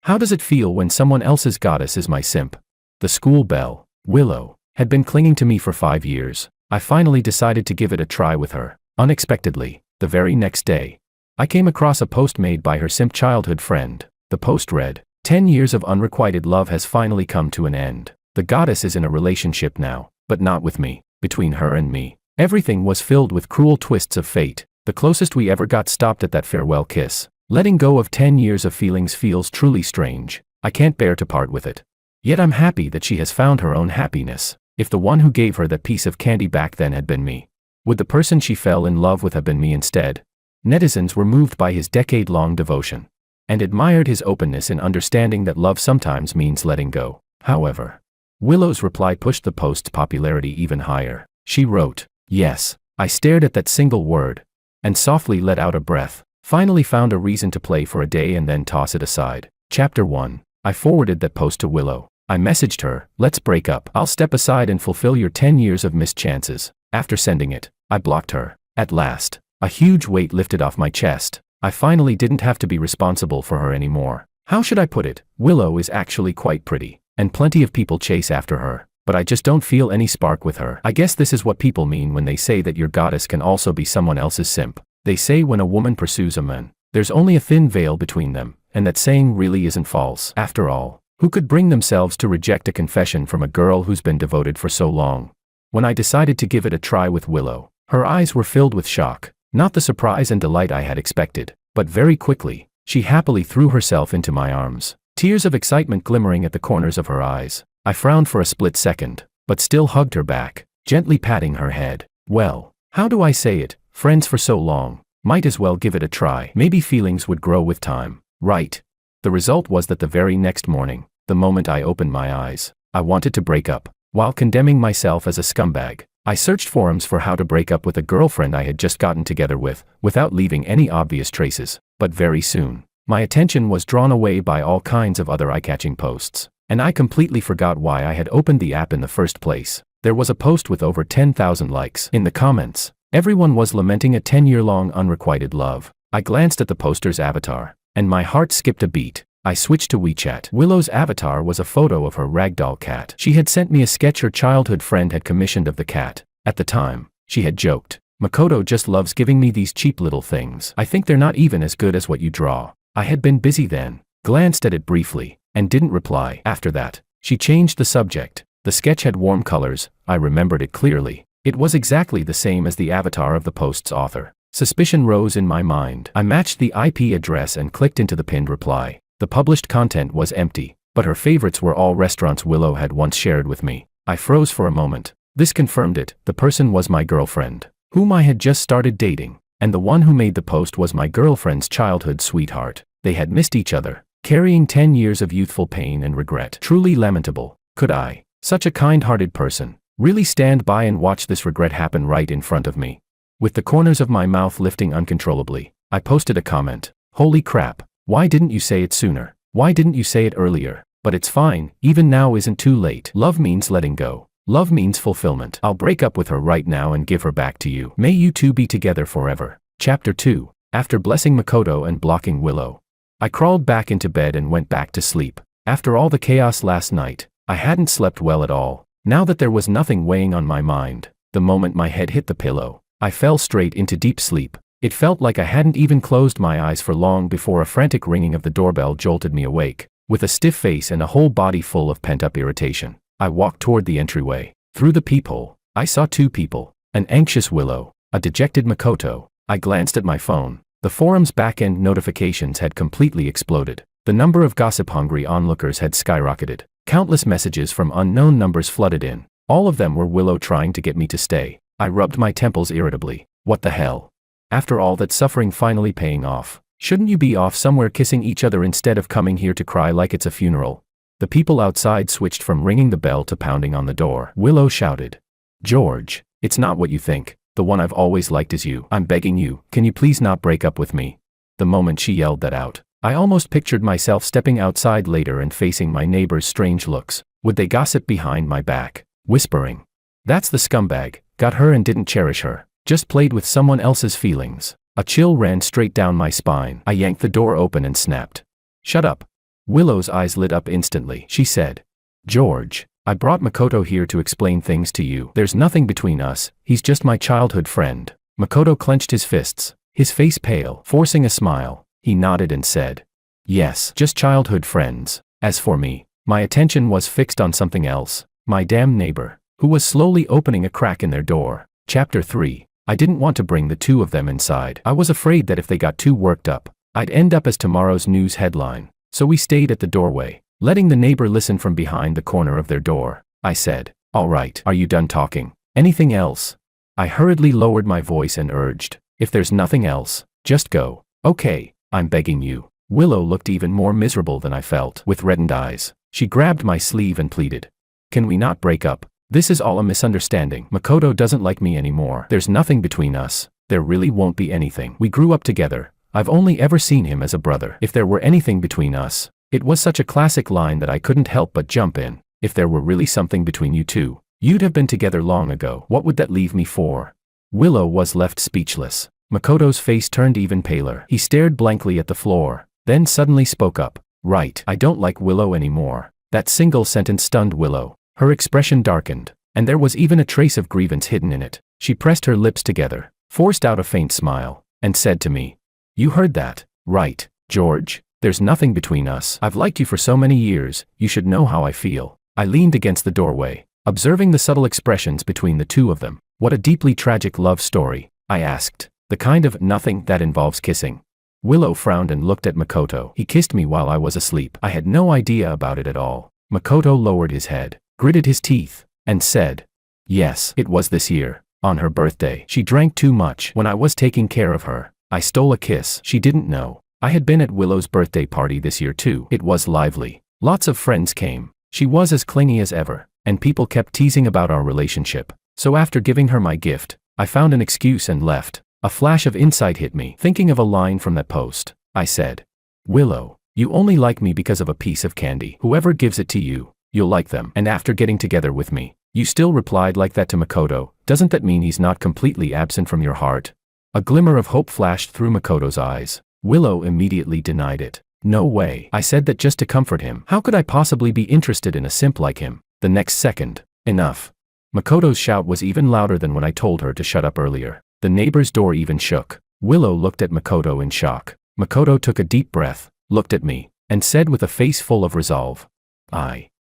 How does it feel when someone else's goddess is my simp? The school belle, Willow, had been clinging to me for 5 years. I finally decided to give it a try with her. Unexpectedly, the very next day, I came across a post made by her simp childhood friend. The post read, 10 years of unrequited love has finally come to an end. The goddess is in a relationship now, but not with me. Between her and me, everything was filled with cruel twists of fate. The closest we ever got stopped at that farewell kiss. Letting go of 10 years of feelings feels truly strange. I can't bear to part with it. Yet I'm happy that she has found her own happiness. If the one who gave her that piece of candy back then had been me, would the person she fell in love with have been me instead? Netizens were moved by his decade-long devotion and admired his openness in understanding that love sometimes means letting go. However, Willow's reply pushed the post's popularity even higher. She wrote, "Yes." I stared at that single word and softly let out a breath. Finally found a reason to play for a day and then toss it aside. Chapter 1. I forwarded that post to Willow. I messaged her, "Let's break up. I'll step aside and fulfill your 10 years of missed chances." After sending it, I blocked her. At last, a huge weight lifted off my chest. I finally didn't have to be responsible for her anymore. How should I put it? Willow is actually quite pretty, and plenty of people chase after her, but I just don't feel any spark with her. I guess this is what people mean when they say that your goddess can also be someone else's simp. They say when a woman pursues a man, there's only a thin veil between them, and that saying really isn't false. After all, who could bring themselves to reject a confession from a girl who's been devoted for so long? When I decided to give it a try with Willow, her eyes were filled with shock, not the surprise and delight I had expected, but very quickly, she happily threw herself into my arms, tears of excitement glimmering at the corners of her eyes. I frowned for a split second, but still hugged her back, gently patting her head. Well, how do I say it? Friends for so long, might as well give it a try. Maybe feelings would grow with time, right? The result was that the very next morning, the moment I opened my eyes, I wanted to break up. While condemning myself as a scumbag, I searched forums for how to break up with a girlfriend I had just gotten together with, without leaving any obvious traces. But very soon, my attention was drawn away by all kinds of other eye-catching posts, and I completely forgot why I had opened the app in the first place. There was a post with over 10,000 likes. In the comments, everyone was lamenting a 10-year-long unrequited love. I glanced at the poster's avatar, and my heart skipped a beat. I switched to WeChat. Willow's avatar was a photo of her ragdoll cat. She had sent me a sketch her childhood friend had commissioned of the cat. At the time, she had joked, "Makoto just loves giving me these cheap little things. I think they're not even as good as what you draw." I had been busy then, glanced at it briefly, and didn't reply. After that, she changed the subject. The sketch had warm colors. I remembered it clearly. It was exactly the same as the avatar of the post's author. Suspicion rose in my mind. I matched the IP address and clicked into the pinned reply. The published content was empty, but her favorites were all restaurants Willow had once shared with me. I froze for a moment. This confirmed it. The person was my girlfriend, whom I had just started dating, and the one who made the post was my girlfriend's childhood sweetheart. They had missed each other, carrying 10 years of youthful pain and regret. Truly lamentable. Could I, such a kind-hearted person, really stand by and watch this regret happen right in front of me? With the corners of my mouth lifting uncontrollably, I posted a comment. "Holy crap, why didn't you say it sooner? Why didn't you say it earlier? But it's fine, even now isn't too late. Love means letting go. Love means fulfillment. I'll break up with her right now and give her back to you. May you two be together forever." Chapter 2. After blessing Makoto and blocking Willow, I crawled back into bed and went back to sleep. After all the chaos last night, I hadn't slept well at all. Now that there was nothing weighing on my mind, the moment my head hit the pillow, I fell straight into deep sleep. It felt like I hadn't even closed my eyes for long before a frantic ringing of the doorbell jolted me awake. With a stiff face and a whole body full of pent-up irritation, I walked toward the entryway. Through the peephole, I saw two people, an anxious Willow, a dejected Makoto. I glanced at my phone. The forum's back-end notifications had completely exploded. The number of gossip-hungry onlookers had skyrocketed. Countless messages from unknown numbers flooded in. All of them were Willow trying to get me to stay. I rubbed my temples irritably. What the hell? After all that suffering finally paying off, shouldn't you be off somewhere kissing each other instead of coming here to cry like it's a funeral? The people outside switched from ringing the bell to pounding on the door. Willow shouted, "George, it's not what you think. The one I've always liked is you. I'm begging you, can you please not break up with me?" The moment she yelled that out, I almost pictured myself stepping outside later and facing my neighbors' strange looks. Would they gossip behind my back, whispering, "That's the scumbag, got her and didn't cherish her, just played with someone else's feelings"? A chill ran straight down my spine. I yanked the door open and snapped, "Shut up." Willow's eyes lit up instantly. She said, "George, I brought Makoto here to explain things to you. There's nothing between us, he's just my childhood friend." Makoto clenched his fists, his face pale, forcing a smile. He nodded and said, "Yes, just childhood friends." As for me, my attention was fixed on something else, my damn neighbor, who was slowly opening a crack in their door. Chapter 3. I didn't want to bring the two of them inside. I was afraid that if they got too worked up, I'd end up as tomorrow's news headline. So we stayed at the doorway, letting the neighbor listen from behind the corner of their door. I said, "All right, are you done talking? Anything else?" I hurriedly lowered my voice and urged, "If there's nothing else, just go." "Okay, I'm begging you." Willow looked even more miserable than I felt. With reddened eyes, she grabbed my sleeve and pleaded, "Can we not break up? This is all a misunderstanding. Makoto doesn't like me anymore. There's nothing between us. There really won't be anything. We grew up together. I've only ever seen him as a brother. If there were anything between us." It was such a classic line that I couldn't help but jump in. "If there were really something between you two, you'd have been together long ago. What would that leave me for?" Willow was left speechless. Makoto's face turned even paler. He stared blankly at the floor, then suddenly spoke up. "Right, I don't like Willow anymore." That single sentence stunned Willow. Her expression darkened, and there was even a trace of grievance hidden in it. She pressed her lips together, forced out a faint smile, and said to me, "You heard that, right, George? There's nothing between us. I've liked you for so many years, you should know how I feel." I leaned against the doorway, observing the subtle expressions between the two of them. "What a deeply tragic love story," I asked. "The kind of nothing that involves kissing." Willow frowned and looked at Makoto. "He kissed me while I was asleep. I had no idea about it at all." Makoto lowered his head, gritted his teeth, and said, "Yes, it was this year, on her birthday. She drank too much. When I was taking care of her, I stole a kiss. She didn't know. I had been at Willow's birthday party this year too. It was lively. Lots of friends came. She was as clingy as ever, and people kept teasing about our relationship. So after giving her my gift, I found an excuse and left." A flash of insight hit me. Thinking of a line from that post, I said, "Willow, you only like me because of a piece of candy. Whoever gives it to you, you'll like them." And after getting together with me, you still replied like that to Makoto. Doesn't that mean he's not completely absent from your heart? A glimmer of hope flashed through Makoto's eyes. Willow immediately denied it. "No way. I said that just to comfort him. How could I possibly be interested in a simp like him?" The next second, enough. Makoto's shout was even louder than when I told her to shut up earlier. The neighbor's door even shook. Willow looked at Makoto in shock. Makoto took a deep breath, looked at me, and said with a face full of resolve,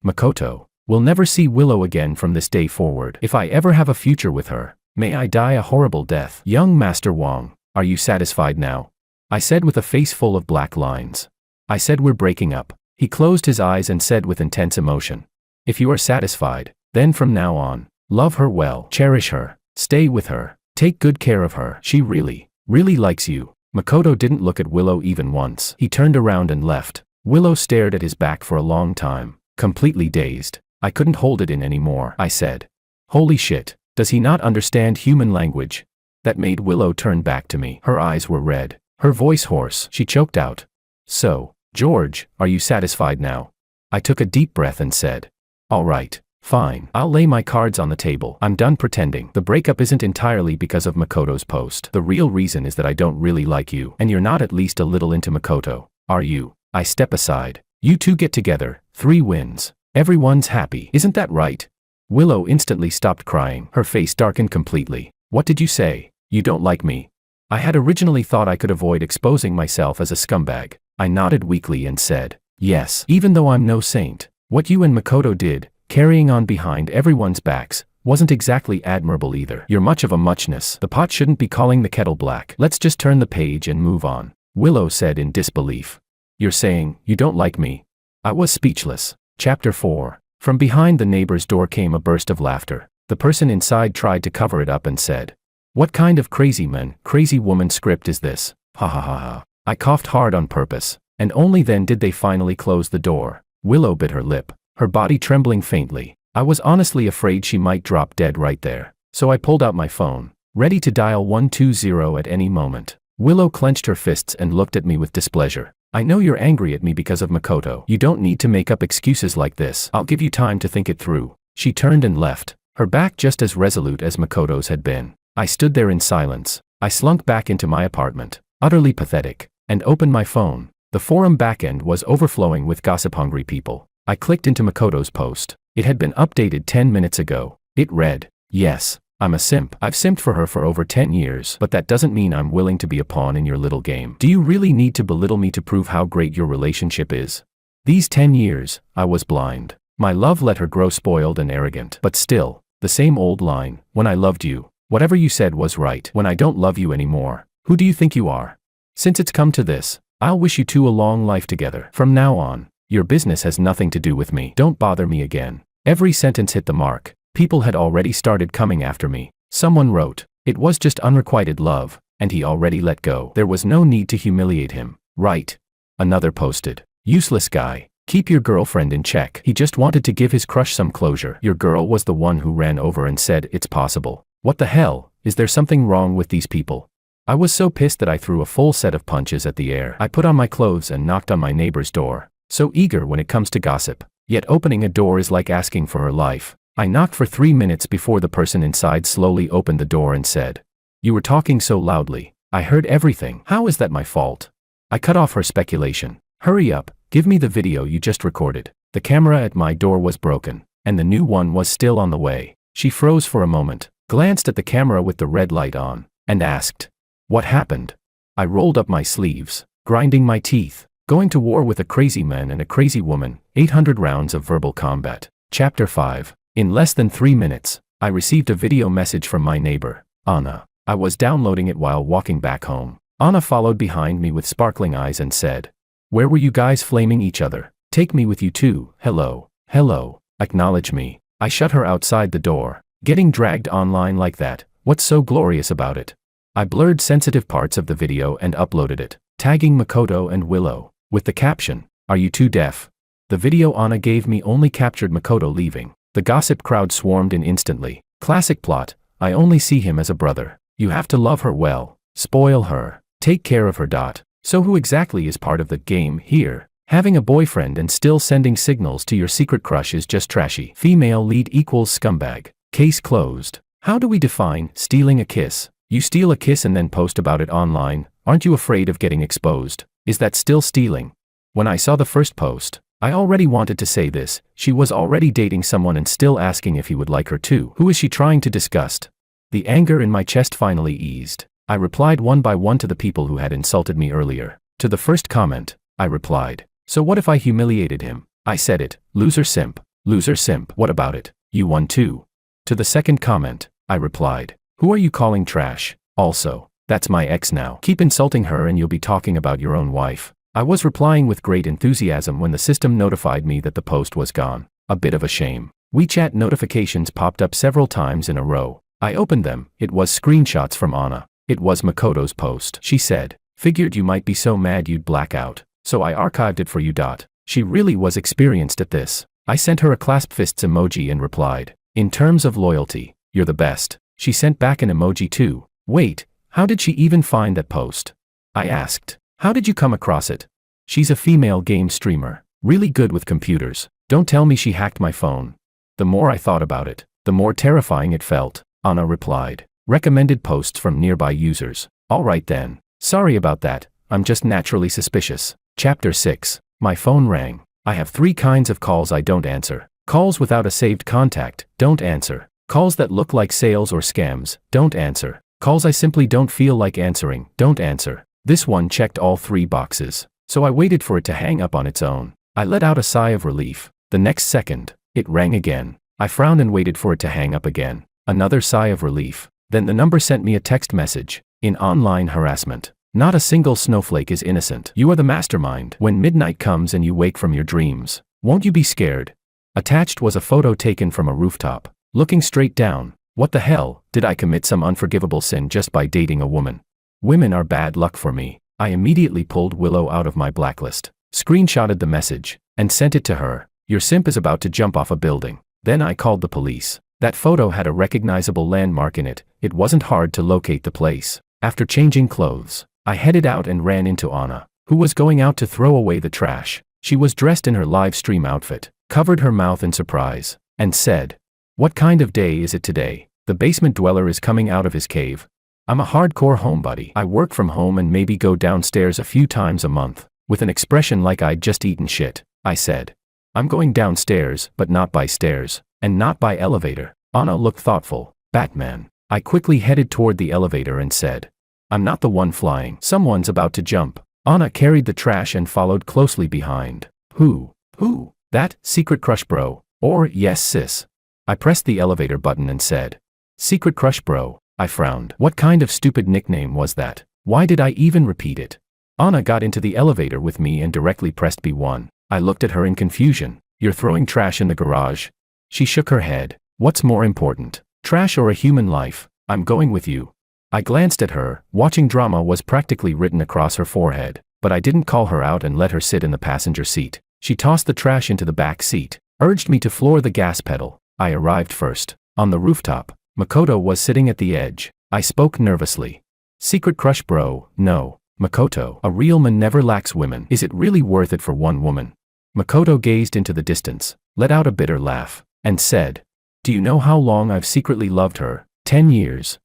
Makoto, will never see Willow again from this day forward. If I ever have a future with her, may I die a horrible death." "Young Master Wong, are you satisfied now?" I said with a face full of black lines. I said, "We're breaking up." He closed his eyes and said with intense emotion, "If you are satisfied, then from now on, love her well, cherish her, stay with her, take good care of her. She really, really likes you." Makoto didn't look at Willow even once. He turned around and left. Willow stared at his back for a long time, completely dazed. I couldn't hold it in anymore. I said, "Holy shit, does he not understand human language?" That made Willow turn back to me. Her eyes were red, her voice hoarse. She choked out, "So, George, are you satisfied now?" I took a deep breath and said, "All right, fine. I'll lay my cards on the table. I'm done pretending. The breakup isn't entirely because of Makoto's post. The real reason is that I don't really like you, and you're not at least a little into Makoto, are you?" I step aside. "You two get together, 3 wins. Everyone's happy. Isn't that right?" Willow instantly stopped crying. Her face darkened completely. "What did you say? You don't like me?" I had originally thought I could avoid exposing myself as a scumbag. I nodded weakly and said, "Yes, even though I'm no saint. What you and Makoto did, carrying on behind everyone's backs, wasn't exactly admirable either. You're much of a muchness. The pot shouldn't be calling the kettle black. Let's just turn the page and move on," Willow said in disbelief. "You're saying, you don't like me?" I was speechless. Chapter 4. From behind the neighbor's door came a burst of laughter. The person inside tried to cover it up and said, "What kind of crazy man, crazy woman script is this? Ha ha ha ha." I coughed hard on purpose, and only then did they finally close the door. Willow bit her lip, her body trembling faintly. I was honestly afraid she might drop dead right there, so I pulled out my phone, ready to dial 120 at any moment. Willow clenched her fists and looked at me with displeasure. "I know you're angry at me because of Makoto. You don't need to make up excuses like this. I'll give you time to think it through." She turned and left, her back just as resolute as Makoto's had been. I stood there in silence. I slunk back into my apartment, utterly pathetic, and opened my phone. The forum backend was overflowing with gossip-hungry people. I clicked into Makoto's post. It had been updated 10 minutes ago. It read, "Yes, I'm a simp. I've simped for her for over 10 years, but that doesn't mean I'm willing to be a pawn in your little game. Do you really need to belittle me to prove how great your relationship is? These 10 years, I was blind. My love let her grow spoiled and arrogant. But still, the same old line, when I loved you, whatever you said was right. When I don't love you anymore, who do you think you are? Since it's come to this, I'll wish you two a long life together. From now on, your business has nothing to do with me. Don't bother me again." Every sentence hit the mark. People had already started coming after me. Someone wrote, "It was just unrequited love, and he already let go. There was no need to humiliate him, right?" Another posted, "Useless guy. Keep your girlfriend in check. He just wanted to give his crush some closure. Your girl was the one who ran over and said it's possible. What the hell, is there something wrong with these people?" I was so pissed that I threw a full set of punches at the air. I put on my clothes and knocked on my neighbor's door. So eager when it comes to gossip. Yet opening a door is like asking for her life. I knocked for 3 minutes before the person inside slowly opened the door and said, "You were talking so loudly. I heard everything. How is that my fault?" I cut off her speculation. "Hurry up, give me the video you just recorded." The camera at my door was broken, and the new one was still on the way. She froze for a moment, glanced at the camera with the red light on, and asked, "What happened?" I rolled up my sleeves, grinding my teeth. Going to war with a crazy man and a crazy woman, 800 rounds of verbal combat. Chapter 5. In less than 3 minutes, I received a video message from my neighbor, Anna. I was downloading it while walking back home. Anna followed behind me with sparkling eyes and said, "Where were you guys flaming each other? Take me with you too. Hello, hello, acknowledge me." I shut her outside the door. Getting dragged online like that, what's so glorious about it? I blurred sensitive parts of the video and uploaded it, tagging Makoto and Willow, with the caption, "Are you too deaf?" The video Anna gave me only captured Makoto leaving. The gossip crowd swarmed in instantly. Classic plot, I only see him as a brother. You have to love her well, spoil her, take care of her. So who exactly is part of the game here? Having a boyfriend and still sending signals to your secret crush is just trashy. Female lead equals scumbag. Case closed. How do we define stealing a kiss? You steal a kiss and then post about it online. Aren't you afraid of getting exposed? Is that still stealing? When I saw the first post, I already wanted to say this. She was already dating someone and still asking if he would like her too. Who is she trying to disgust? The anger in my chest finally eased. I replied one by one to the people who had insulted me earlier. To the first comment, I replied, "So what if I humiliated him?" I said it. Loser simp. Loser simp. What about it? You won too. To the second comment, I replied, "Who are you calling trash? Also, that's my ex now. Keep insulting her and you'll be talking about your own wife." I was replying with great enthusiasm when the system notified me that the post was gone. A bit of a shame. WeChat notifications popped up several times in a row. I opened them. It was screenshots from Anna. It was Makoto's post. She said, "Figured you might be so mad you'd black out, so I archived it for you." She really was experienced at this. I sent her a clasp fists emoji and replied, "In terms of loyalty, you're the best." She sent back an emoji too. Wait, how did she even find that post? I asked. How did you come across it? She's a female game streamer, really good with computers. Don't tell me she hacked my phone. The more I thought about it, the more terrifying it felt. Anna replied, "Recommended posts from nearby users." All right then. Sorry about that, I'm just naturally suspicious. Chapter 6. My phone rang. I have 3 kinds of calls I don't answer. Calls without a saved contact, don't answer. Calls that look like sales or scams, don't answer. Calls I simply don't feel like answering, don't answer. This one checked all 3 boxes, so I waited for it to hang up on its own. I let out a sigh of relief. The next second, it rang again. I frowned and waited for it to hang up again. Another sigh of relief. Then the number sent me a text message. In online harassment. Not a single snowflake is innocent. You are the mastermind. When midnight comes and you wake from your dreams, won't you be scared? Attached was a photo taken from a rooftop. Looking straight down. What the hell, did I commit some unforgivable sin just by dating a woman? Women are bad luck for me. I immediately pulled Willow out of my blacklist, screenshotted the message, and sent it to her. Your simp is about to jump off a building. Then I called the police. That photo had a recognizable landmark in it. It wasn't hard to locate the place. After changing clothes, I headed out and ran into Anna, who was going out to throw away the trash. She was dressed in her live stream outfit, covered her mouth in surprise, and said, "What kind of day is it today? The basement dweller is coming out of his cave. I'm a hardcore homebody. I work from home and maybe go downstairs a few times a month. With an expression like I'd just eaten shit, I said, I'm going downstairs, but not by stairs, and not by elevator. Anna looked thoughtful. Batman. I quickly headed toward the elevator and said, I'm not the one flying. Someone's about to jump. Anna carried the trash and followed closely behind. Who? That, secret crush bro. Or, yes sis. I pressed the elevator button and said, Secret crush bro. I frowned. What kind of stupid nickname was that? Why did I even repeat it? Anna got into the elevator with me and directly pressed B1. I looked at her in confusion. You're throwing trash in the garage? She shook her head. What's more important, trash or a human life? I'm going with you. I glanced at her. Watching drama was practically written across her forehead, but I didn't call her out and let her sit in the passenger seat. She tossed the trash into the back seat, urged me to floor the gas pedal. I arrived first. On the rooftop, Makoto was sitting at the edge. I spoke nervously. Secret crush bro, no. Makoto, a real man never lacks women. Is it really worth it for one woman? Makoto gazed into the distance, let out a bitter laugh, and said, Do you know how long I've secretly loved her? 10 years.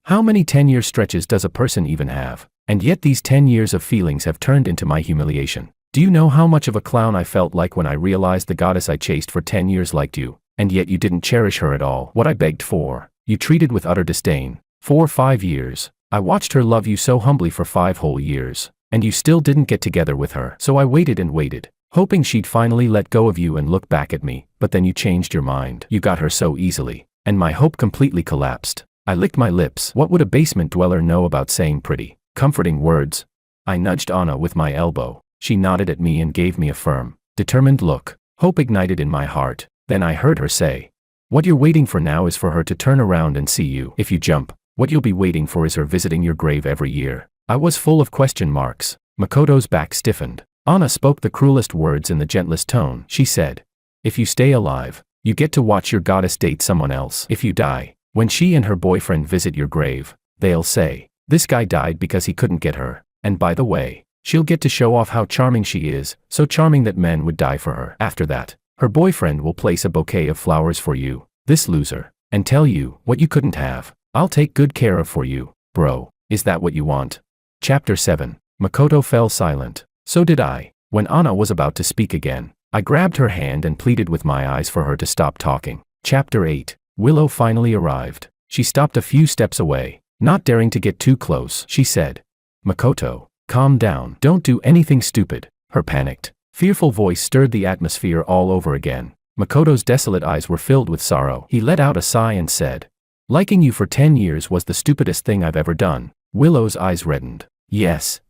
How many 10-year stretches does a person even have? And yet these 10 years of feelings have turned into my humiliation. Do you know how much of a clown I felt like when I realized the goddess I chased for 10 years liked you, and yet you didn't cherish her at all? What I begged for, you treated with utter disdain. 4 or 5 years. I watched her love you so humbly for 5 whole years, and you still didn't get together with her. So I waited and waited, hoping she'd finally let go of you and look back at me, but then you changed your mind. You got her so easily, and my hope completely collapsed. I licked my lips. What would a basement dweller know about saying pretty, comforting words? I nudged Anna with my elbow. She nodded at me and gave me a firm, determined look. Hope ignited in my heart. Then I heard her say, What you're waiting for now is for her to turn around and see you. If you jump, what you'll be waiting for is her visiting your grave every year. I was full of question marks. Makoto's back stiffened. Anna spoke the cruelest words in the gentlest tone. She said, If you stay alive, you get to watch your goddess date someone else. If you die, when she and her boyfriend visit your grave, they'll say, This guy died because he couldn't get her. And by the way, she'll get to show off how charming she is, so charming that men would die for her. After that, her boyfriend will place a bouquet of flowers for you, this loser, and tell you what you couldn't have. I'll take good care of for you, bro. Is that what you want? Chapter 7. Makoto fell silent. So did I. When Anna was about to speak again, I grabbed her hand and pleaded with my eyes for her to stop talking. Chapter 8. Willow finally arrived. She stopped a few steps away. Not daring to get too close, she said, Makoto, calm down. Don't do anything stupid. Her panicked, fearful voice stirred the atmosphere all over again. Makoto's desolate eyes were filled with sorrow. He let out a sigh and said, Liking you for 10 years was the stupidest thing I've ever done. Willow's eyes reddened. Yes,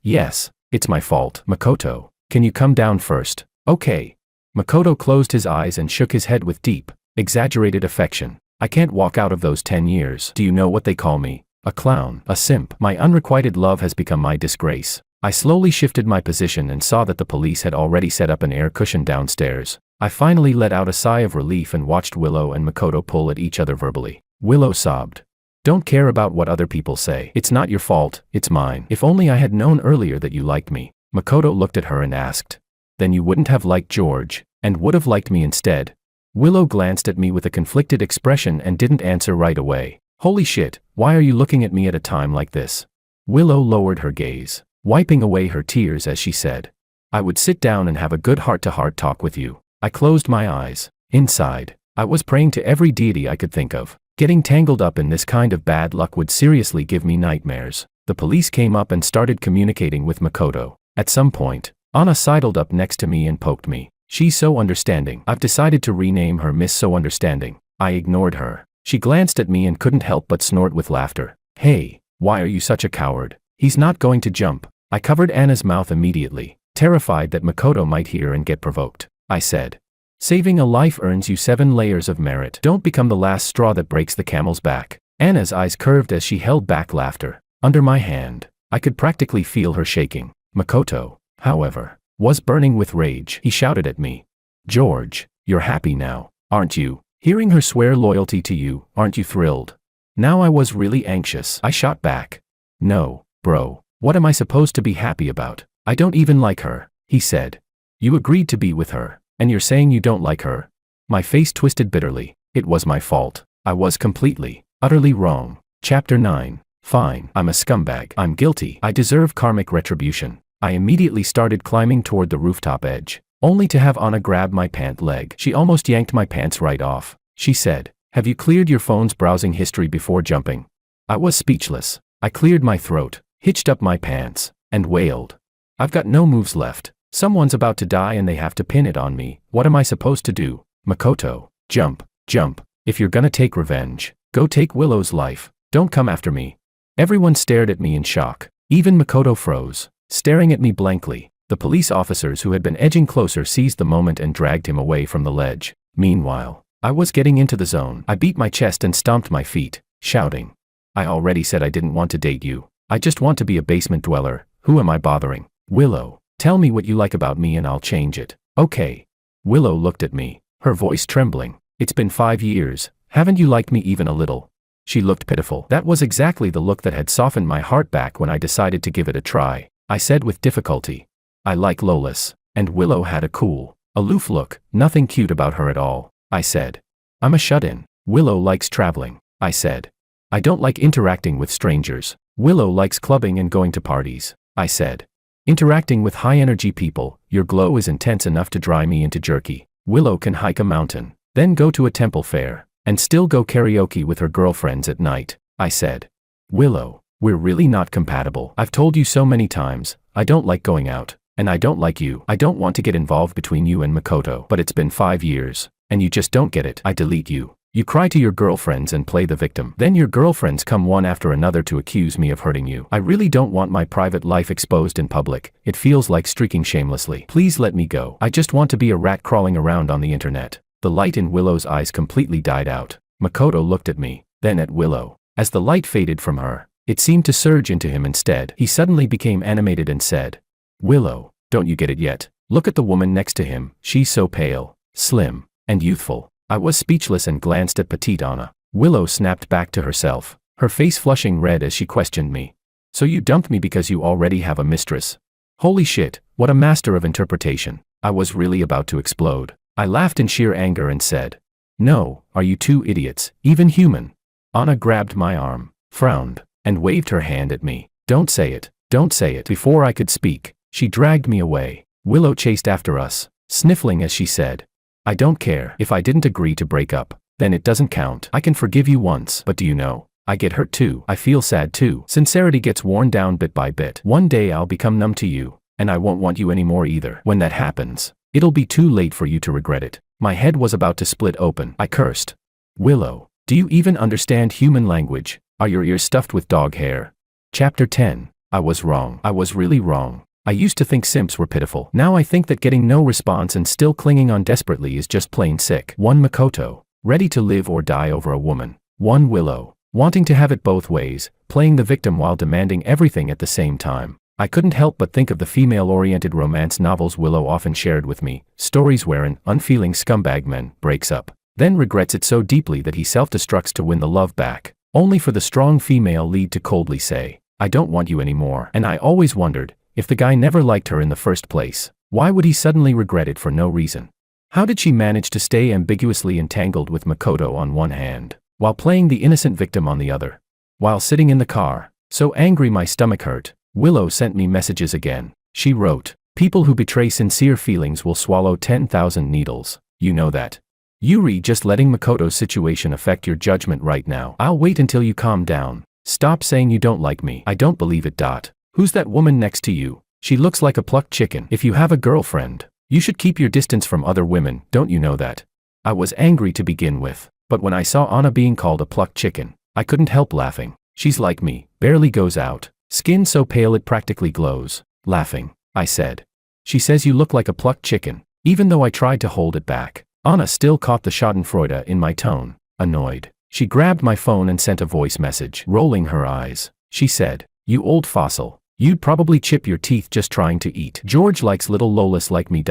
it's my fault. Makoto, can you come down first? Okay. Makoto closed his eyes and shook his head with deep, exaggerated affection. I can't walk out of those 10 years. Do you know what they call me? A clown, a simp. My unrequited love has become my disgrace. I slowly shifted my position and saw that the police had already set up an air cushion downstairs. I finally let out a sigh of relief and watched Willow and Makoto pull at each other verbally. Willow sobbed. Don't care about what other people say. It's not your fault, it's mine. If only I had known earlier that you liked me. Makoto looked at her and asked. Then you wouldn't have liked George, and would have liked me instead? Willow glanced at me with a conflicted expression and didn't answer right away. Holy shit, why are you looking at me at a time like this? Willow lowered her gaze, wiping away her tears as she said, I would sit down and have a good heart-to-heart talk with you. I closed my eyes. Inside, I was praying to every deity I could think of. Getting tangled up in this kind of bad luck would seriously give me nightmares. The police came up and started communicating with Makoto. At some point, Anna sidled up next to me and poked me. She's so understanding. I've decided to rename her Miss So Understanding. I ignored her. She glanced at me and couldn't help but snort with laughter. Hey, why are you such a coward? He's not going to jump. I covered Anna's mouth immediately, terrified that Makoto might hear and get provoked. I said, saving a life earns you 7 layers of merit. Don't become the last straw that breaks the camel's back. Anna's eyes curved as she held back laughter. Under my hand, I could practically feel her shaking. Makoto, however, was burning with rage. He shouted at me. George, you're happy now, aren't you? Hearing her swear loyalty to you, aren't you thrilled? Now I was really anxious. I shot back. No, bro, what am I supposed to be happy about? I don't even like her, he said. You agreed to be with her, and you're saying you don't like her? My face twisted bitterly. It was my fault. I was completely, utterly wrong. Chapter 9. Fine, I'm a scumbag. I'm guilty. I deserve karmic retribution. I immediately started climbing toward the rooftop edge, only to have Anna grab my pant leg. She almost yanked my pants right off. She said, "Have you cleared your phone's browsing history before jumping?" I was speechless. I cleared my throat, hitched up my pants, and wailed. "I've got no moves left. Someone's about to die and they have to pin it on me. What am I supposed to do? Makoto, jump, jump. If you're gonna take revenge, go take Willow's life. Don't come after me." Everyone stared at me in shock. Even Makoto froze, staring at me blankly. The police officers who had been edging closer seized the moment and dragged him away from the ledge. Meanwhile, I was getting into the zone. I beat my chest and stomped my feet, shouting, "I already said I didn't want to date you. I just want to be a basement dweller. Who am I bothering? Willow, tell me what you like about me and I'll change it." "Okay." Willow looked at me, her voice trembling. "It's been 5 years. Haven't you liked me even a little?" She looked pitiful. That was exactly the look that had softened my heart back when I decided to give it a try. I said with difficulty, "I like Lolis." And Willow had a cool, aloof look, nothing cute about her at all. I said, "I'm a shut-in." "Willow likes traveling," I said. "I don't like interacting with strangers." "Willow likes clubbing and going to parties," I said. "Interacting with high-energy people, your glow is intense enough to dry me into jerky." "Willow can hike a mountain, then go to a temple fair, and still go karaoke with her girlfriends at night," I said. "Willow, we're really not compatible. I've told you so many times, I don't like going out, and I don't like you. I don't want to get involved between you and Makoto. But it's been 5 years, and you just don't get it. I delete you. You cry to your girlfriends and play the victim. Then your girlfriends come one after another to accuse me of hurting you. I really don't want my private life exposed in public. It feels like streaking shamelessly. Please let me go. I just want to be a rat crawling around on the internet." The light in Willow's eyes completely died out. Makoto looked at me, then at Willow. As the light faded from her, it seemed to surge into him instead. He suddenly became animated and said, "Willow, don't you get it yet? Look at the woman next to him. She's so pale, slim, and youthful." I was speechless and glanced at petite Anna. Willow snapped back to herself, her face flushing red as she questioned me. "So you dumped me because you already have a mistress?" Holy shit, what a master of interpretation. I was really about to explode. I laughed in sheer anger and said, "No, are you two idiots, even human?" Anna grabbed my arm, frowned, and waved her hand at me. "Don't say it, don't say it." Before I could speak, she dragged me away. Willow chased after us, sniffling as she said, "I don't care. If I didn't agree to break up, then it doesn't count. I can forgive you once, but do you know, I get hurt too. I feel sad too. Sincerity gets worn down bit by bit. One day I'll become numb to you, and I won't want you anymore either. When that happens, it'll be too late for you to regret it." My head was about to split open. I cursed. "Willow, do you even understand human language? Are your ears stuffed with dog hair?" Chapter 10. I was wrong. I was really wrong. I used to think simps were pitiful. Now I think that getting no response and still clinging on desperately is just plain sick. One Makoto, ready to live or die over a woman. One Willow, wanting to have it both ways, playing the victim while demanding everything at the same time. I couldn't help but think of the female-oriented romance novels Willow often shared with me, stories where an unfeeling scumbag man breaks up, then regrets it so deeply that he self-destructs to win the love back, only for the strong female lead to coldly say, "I don't want you anymore." And I always wondered, if the guy never liked her in the first place, why would he suddenly regret it for no reason? How did she manage to stay ambiguously entangled with Makoto on one hand, while playing the innocent victim on the other? While sitting in the car, so angry my stomach hurt, Willow sent me messages again. She wrote, "People who betray sincere feelings will swallow 10,000 needles. You know that. Yuri, just letting Makoto's situation affect your judgment right now. I'll wait until you calm down. Stop saying you don't like me. I don't believe it. Who's that woman next to you? She looks like a plucked chicken. If you have a girlfriend, you should keep your distance from other women, don't you know that?" I was angry to begin with, but when I saw Anna being called a plucked chicken, I couldn't help laughing. She's like me, barely goes out, skin so pale it practically glows. Laughing, I said. "She says you look like a plucked chicken." Even though I tried to hold it back, Anna still caught the schadenfreude in my tone, annoyed. She grabbed my phone and sent a voice message. Rolling her eyes, she said, "You old fossil. You'd probably chip your teeth just trying to eat. George likes little Lolis like me.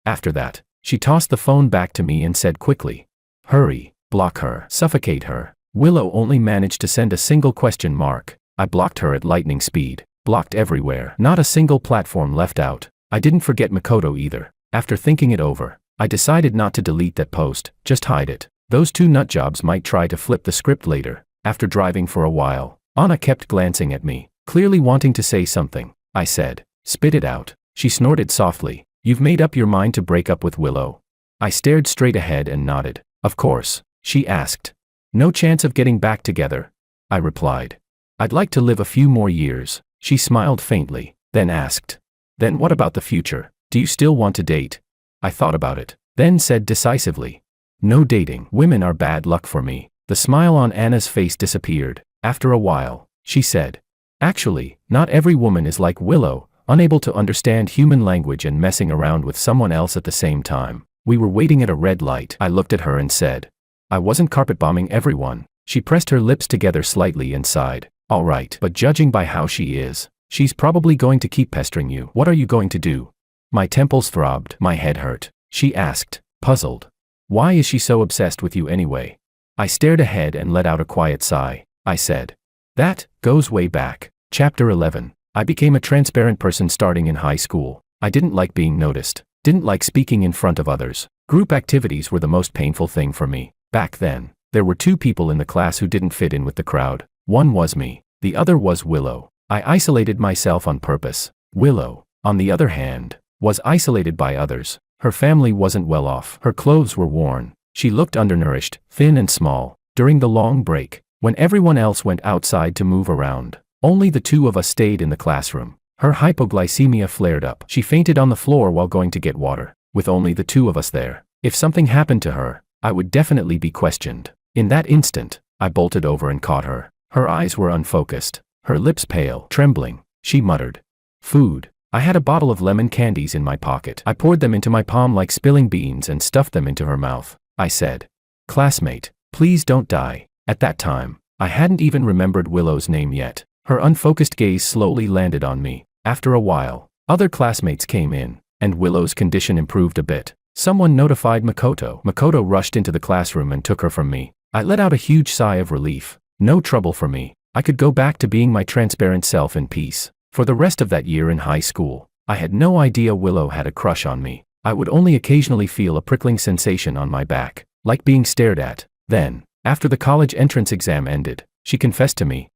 After that, she tossed the phone back to me and said quickly, "Hurry, block her, suffocate her." Willow only managed to send a single question mark. I blocked her at lightning speed, blocked everywhere, not a single platform left out. I didn't forget Makoto either. After thinking it over, I decided not to delete that post, just hide it. Those two nutjobs might try to flip the script later. After driving for a while, Anna kept glancing at me, clearly wanting to say something. I said, Spit it out. She snorted softly. You've made up your mind to break up with Willow? I stared straight ahead and nodded. Of course, she asked. No chance of getting back together? I replied. I'd like to live a few more years. She smiled faintly, then asked. Then what about the future? Do you still want to date? I thought about it, then said decisively. No dating. Women are bad luck for me. The smile on Anna's face disappeared. After a while, she said. Actually, not every woman is like Willow, unable to understand human language and messing around with someone else at the same time. We were waiting at a red light. I looked at her and said. I wasn't carpet bombing everyone. She pressed her lips together slightly and sighed. All right, but judging by how she is, she's probably going to keep pestering you. What are you going to do? My temples throbbed. My head hurt. She asked, puzzled. Why is she so obsessed with you anyway? I stared ahead and let out a quiet sigh. I said. That goes way back. Chapter 11. I became a transparent person starting in high school. I didn't like being noticed. Didn't like speaking in front of others. Group activities were the most painful thing for me. Back then, there were 2 people in the class who didn't fit in with the crowd. One was me. The other was Willow. I isolated myself on purpose. Willow, on the other hand, was isolated by others. Her family wasn't well off. Her clothes were worn. She looked undernourished, thin and small. During the long break, when everyone else went outside to move around, only the 2 of us stayed in the classroom. Her hypoglycemia flared up. She fainted on the floor while going to get water. With only the 2 of us there, if something happened to her, I would definitely be questioned. In that instant, I bolted over and caught her. Her eyes were unfocused, her lips pale, trembling. She muttered. Food. I had a bottle of lemon candies in my pocket. I poured them into my palm like spilling beans and stuffed them into her mouth. I said. Classmate, please don't die. At that time, I hadn't even remembered Willow's name yet. Her unfocused gaze slowly landed on me. After a while, other classmates came in, and Willow's condition improved a bit. Someone notified Makoto. Makoto rushed into the classroom and took her from me. I let out a huge sigh of relief. No trouble for me. I could go back to being my transparent self in peace. For the rest of that year in high school, I had no idea Willow had a crush on me. I would only occasionally feel a prickling sensation on my back, like being stared at. Then, after the college entrance exam ended, she confessed to me.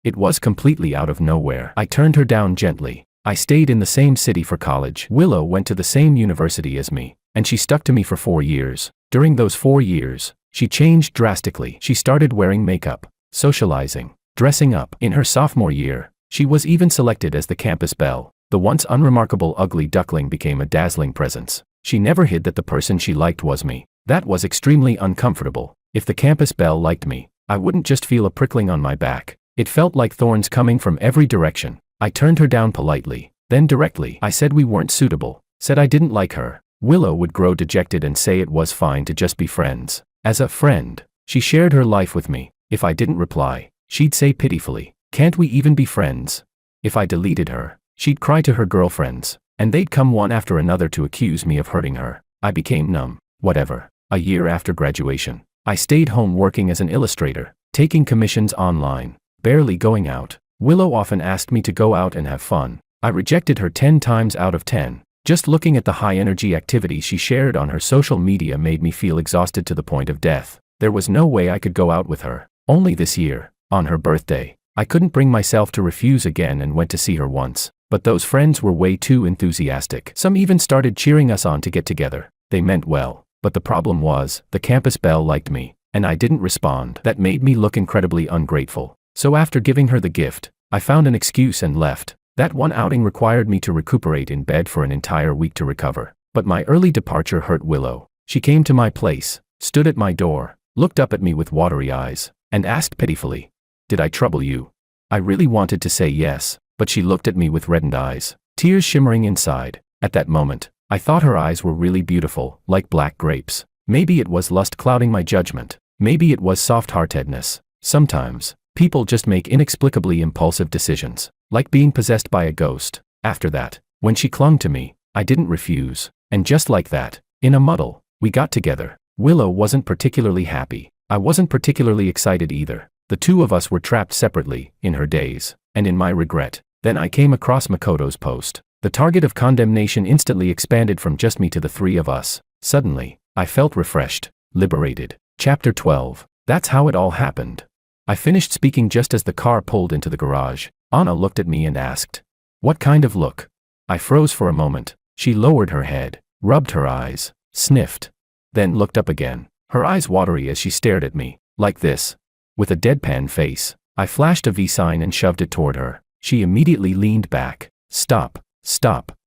It was completely out of nowhere. I turned her down gently. I stayed in the same city for college. Willow went to the same university as me, and she stuck to me for 4 years. During those 4 years, she changed drastically. She started wearing makeup, socializing, dressing up. In her sophomore year, she was even selected as the campus belle. The once unremarkable ugly duckling became a dazzling presence. She never hid that the person she liked was me. That was extremely uncomfortable. If the campus belle liked me, I wouldn't just feel a prickling on my back. It felt like thorns coming from every direction. I turned her down politely, then directly. I said we weren't suitable, said I didn't like her. Willow would grow dejected and say it was fine to just be friends. As a friend, she shared her life with me. If I didn't reply, she'd say pitifully, can't we even be friends? If I deleted her, she'd cry to her girlfriends, and they'd come one after another to accuse me of hurting her. I became numb. Whatever. A year after graduation, I stayed home working as an illustrator, taking commissions online, barely going out. Willow often asked me to go out and have fun. I rejected her 10 times out of 10. Just looking at the high-energy activities she shared on her social media made me feel exhausted to the point of death. There was no way I could go out with her. Only this year, on her birthday, I couldn't bring myself to refuse again and went to see her once. But those friends were way too enthusiastic. Some even started cheering us on to get together. They meant well, but the problem was, the campus belle liked me, and I didn't respond. That made me look incredibly ungrateful. So after giving her the gift, I found an excuse and left. That one outing required me to recuperate in bed for an entire week to recover. But my early departure hurt Willow. She came to my place, stood at my door, looked up at me with watery eyes, and asked pitifully, "Did I trouble you?" I really wanted to say yes, but she looked at me with reddened eyes, tears shimmering inside. At that moment, I thought her eyes were really beautiful, like black grapes. Maybe it was lust clouding my judgment. Maybe it was soft-heartedness. Sometimes, people just make inexplicably impulsive decisions, like being possessed by a ghost. After that, when she clung to me, I didn't refuse. And just like that, in a muddle, we got together. Willow wasn't particularly happy. I wasn't particularly excited either. The 2 of us were trapped separately, in her days, and in my regret. Then I came across Makoto's post. The target of condemnation instantly expanded from just me to the 3 of us. Suddenly, I felt refreshed, liberated. Chapter 12. That's how it all happened. I finished speaking just as the car pulled into the garage. Anna looked at me and asked, What kind of look? I froze for a moment. She lowered her head, rubbed her eyes, sniffed, then looked up again, her eyes watery as she stared at me, like this. With a deadpan face, I flashed a V sign and shoved it toward her. She immediately leaned back. Stop,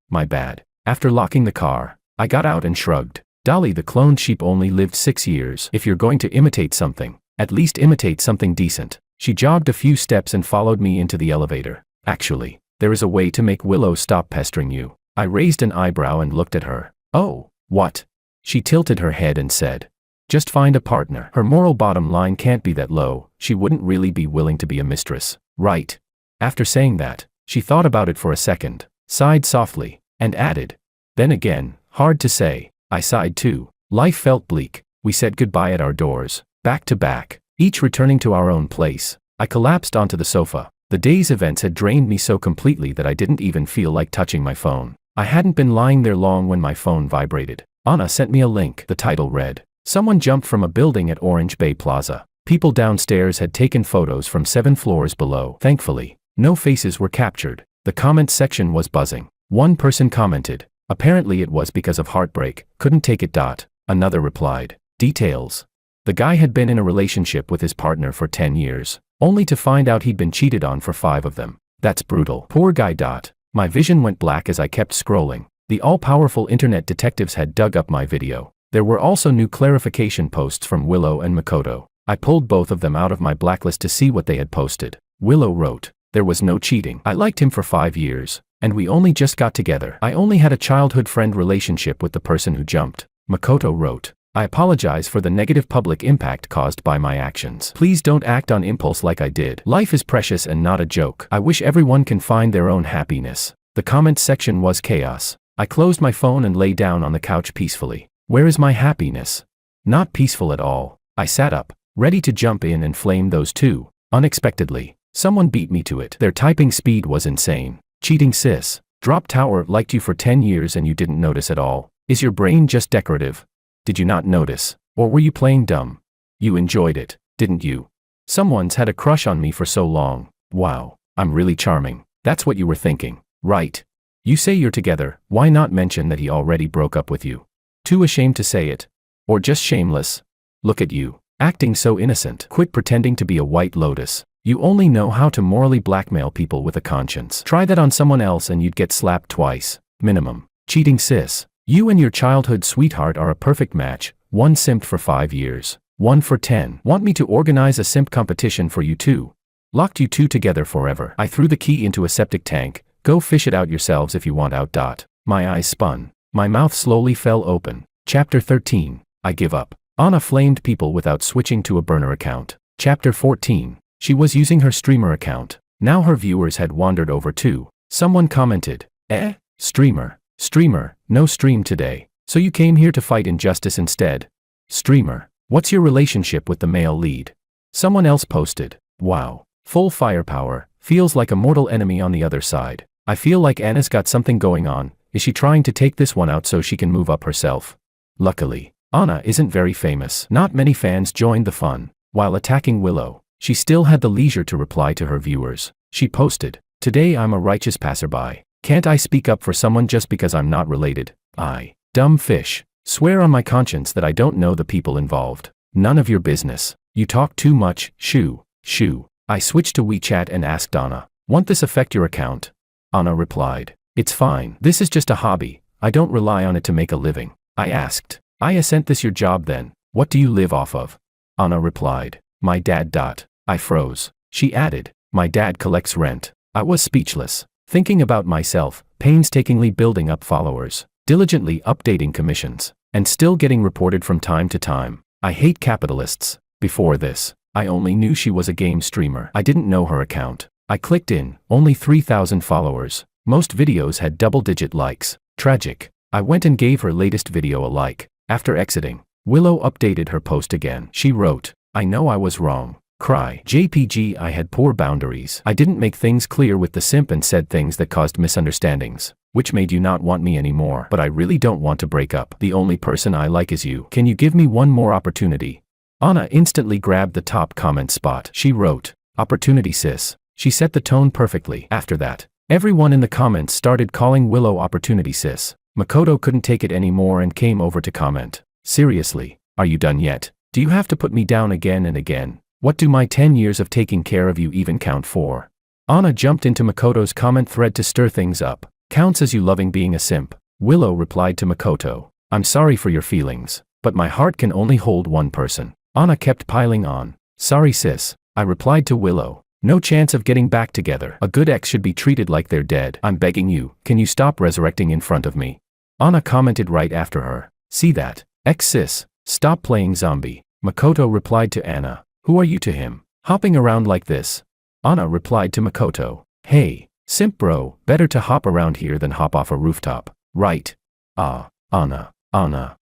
my bad. After locking the car, I got out and shrugged. Dolly the cloned sheep only lived 6 years. If you're going to imitate something, at least imitate something decent. She jogged a few steps and followed me into the elevator. Actually, there is a way to make Willow stop pestering you. I raised an eyebrow and looked at her. Oh, what? She tilted her head and said, just find a partner. Her moral bottom line can't be that low. She wouldn't really be willing to be a mistress, right? After saying that, she thought about it for a second, sighed softly, and added, then again, hard to say. I sighed too. Life felt bleak. We said goodbye at our doors, back to back, each returning to our own place. I collapsed onto the sofa. The day's events had drained me so completely that I didn't even feel like touching my phone. I hadn't been lying there long when my phone vibrated. Anna sent me a link. The title read, someone jumped from a building at Orange Bay Plaza. People downstairs had taken photos from 7 floors below. Thankfully, no faces were captured. The comments section was buzzing. One person commented, apparently it was because of heartbreak, couldn't take it. Another replied, details. The guy had been in a relationship with his partner for 10 years, only to find out he'd been cheated on for 5 of them. That's brutal. Poor guy. My vision went black as I kept scrolling. The all-powerful internet detectives had dug up my video. There were also new clarification posts from Willow and Makoto. I pulled both of them out of my blacklist to see what they had posted. Willow wrote, there was no cheating. I liked him for 5 years, and we only just got together. I only had a childhood friend relationship with the person who jumped. Makoto wrote, I apologize for the negative public impact caused by my actions. Please don't act on impulse like I did. Life is precious and not a joke. I wish everyone can find their own happiness. The comments section was chaos. I closed my phone and lay down on the couch peacefully. Where is my happiness? Not peaceful at all. I sat up, ready to jump in and flame those two. Unexpectedly, someone beat me to it. Their typing speed was insane. Cheating sis. Drop Tower liked you for 10 years and you didn't notice at all. Is your brain just decorative? Did you not notice? Or were you playing dumb? You enjoyed it, didn't you? Someone's had a crush on me for so long. Wow, I'm really charming. That's what you were thinking, right? You say you're together, why not mention that he already broke up with you? Too ashamed to say it? Or just shameless? Look at you, acting so innocent. Quit pretending to be a white lotus. You only know how to morally blackmail people with a conscience. Try that on someone else and you'd get slapped twice, minimum. Cheating sis. You and your childhood sweetheart are a perfect match. One simped for 5 years, one for 10. Want me to organize a simp competition for you two? Locked you two together forever. I threw the key into a septic tank. Go fish it out yourselves if you want out. My eyes spun. My mouth slowly fell open. Chapter 13. I give up. Anna flamed people without switching to a burner account. Chapter 14. She was using her streamer account. Now her viewers had wandered over too. Someone commented, Streamer, no stream today. So you came here to fight injustice instead? Streamer, what's your relationship with the male lead? Someone else posted, wow, full firepower, feels like a mortal enemy on the other side. I feel like Anna's got something going on. Is she trying to take this one out so she can move up herself? Luckily, Anna isn't very famous. Not many fans joined the fun. While attacking Willow, she still had the leisure to reply to her viewers. She posted, today I'm a righteous passerby. Can't I speak up for someone just because I'm not related? I, dumb fish, swear on my conscience that I don't know the people involved. None of your business. You talk too much, shoo. I switched to WeChat and asked Anna, won't this affect your account? Anna replied, it's fine. This is just a hobby. I don't rely on it to make a living. I asked, isn't this your job then? What do you live off of? Anna replied, my dad. I froze. She added, my dad collects rent. I was speechless. Thinking about myself, painstakingly building up followers, diligently updating commissions, and still getting reported from time to time. I hate capitalists. Before this, I only knew she was a game streamer. I didn't know her account. I clicked in, only 3,000 followers. Most videos had double-digit likes. Tragic. I went and gave her latest video a like. After exiting, Willow updated her post again. She wrote, I know I was wrong. Cry. JPG, I had poor boundaries. I didn't make things clear with the simp and said things that caused misunderstandings, which made you not want me anymore. But I really don't want to break up. The only person I like is you. Can you give me one more opportunity? Anna instantly grabbed the top comment spot. She wrote, opportunity sis. She set the tone perfectly. After that, Everyone in the comments started calling Willow opportunity sis. Makoto couldn't take it anymore and came over to comment. Seriously, are you done yet? Do you have to put me down again and again? What do my 10 years of taking care of you even count for? Anna jumped into Makoto's comment thread to stir things up. Counts as you loving being a simp. Willow replied to Makoto. I'm sorry for your feelings, but my heart can only hold one person. Anna kept piling on. Sorry sis, I replied to Willow. No chance of getting back together. A good ex should be treated like they're dead. I'm begging you, can you stop resurrecting in front of me? Anna commented right after her. See that? Ex sis, stop playing zombie. Makoto replied to Anna. Who are you to him? Hopping around like this? Anna replied to Makoto. Hey, simp bro, better to hop around here than hop off a rooftop. Right? Anna.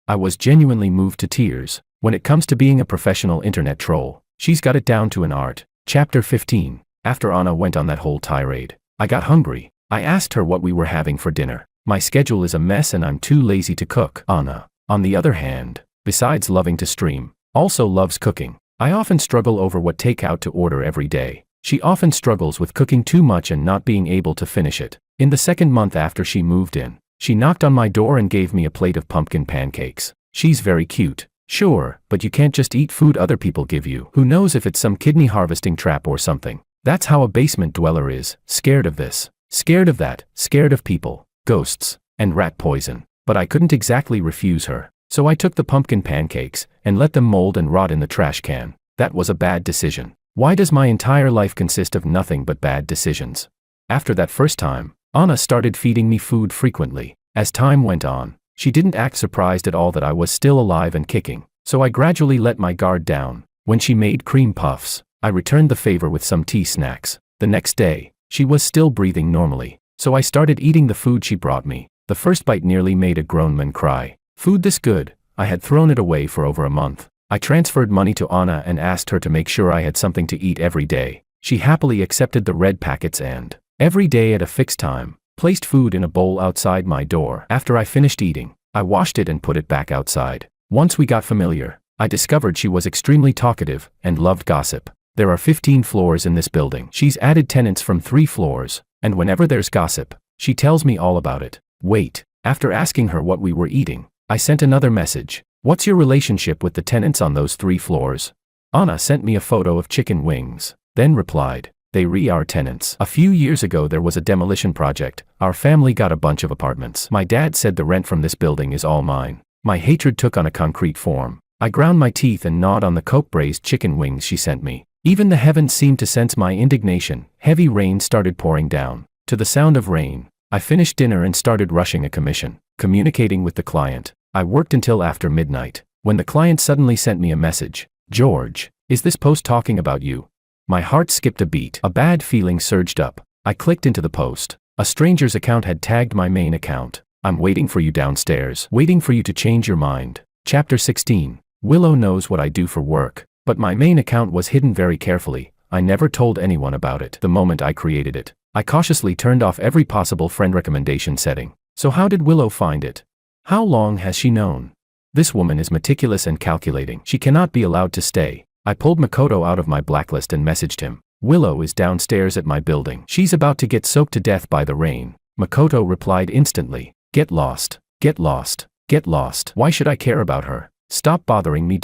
I was genuinely moved to tears. When it comes to being a professional internet troll, she's got it down to an art. Chapter 15. After Anna went on that whole tirade, I got hungry. I asked her what we were having for dinner. My schedule is a mess and I'm too lazy to cook. Anna, on the other hand, besides loving to stream, also loves cooking. I often struggle over what takeout to order every day. She often struggles with cooking too much and not being able to finish it. In the second month after she moved in, she knocked on my door and gave me a plate of pumpkin pancakes. She's very cute. Sure, but you can't just eat food other people give you. Who knows if it's some kidney harvesting trap or something. That's how a basement dweller is, scared of this, scared of that, scared of people, ghosts, and rat poison. But I couldn't exactly refuse her. So I took the pumpkin pancakes and let them mold and rot in the trash can. That was a bad decision. Why does my entire life consist of nothing but bad decisions? After that first time, Anna started feeding me food frequently. As time went on, she didn't act surprised at all that I was still alive and kicking, so I gradually let my guard down. When she made cream puffs, I returned the favor with some tea snacks. The next day, she was still breathing normally, so I started eating the food she brought me. The first bite nearly made a grown man cry. Food this good? I had thrown it away for over a month. I transferred money to Anna and asked her to make sure I had something to eat every day. She happily accepted the red packets and, every day at a fixed time, placed food in a bowl outside my door. After I finished eating, I washed it and put it back outside. Once we got familiar, I discovered she was extremely talkative and loved gossip. There are 15 floors in this building. She's added tenants from 3 floors, and whenever there's gossip, she tells me all about it. Wait, after asking her what we were eating, I sent another message. What's your relationship with the tenants on those 3 floors? Anna sent me a photo of chicken wings, then replied, they are tenants. A few years ago there was a demolition project. Our family got a bunch of apartments. My dad said the rent from this building is all mine. My hatred took on a concrete form. I ground my teeth and gnawed on the Coke-braised chicken wings she sent me. Even the heavens seemed to sense my indignation. Heavy rain started pouring down. To the sound of rain, I finished dinner and started rushing a commission. Communicating with the client, I worked until after midnight, when the client suddenly sent me a message. George, is this post talking about you? My heart skipped a beat. A bad feeling surged up. I clicked into the post. A stranger's account had tagged my main account. I'm waiting for you downstairs. Waiting for you to change your mind. Chapter 16. Willow knows what I do for work, but my main account was hidden very carefully. I never told anyone about it the moment I created it. I cautiously turned off every possible friend recommendation setting. So how did Willow find it? How long has she known? This woman is meticulous and calculating. She cannot be allowed to stay. I pulled Makoto out of my blacklist and messaged him. Willow is downstairs at my building. She's about to get soaked to death by the rain. Makoto replied instantly. Get lost. Get lost. Get lost. Why should I care about her? Stop bothering me.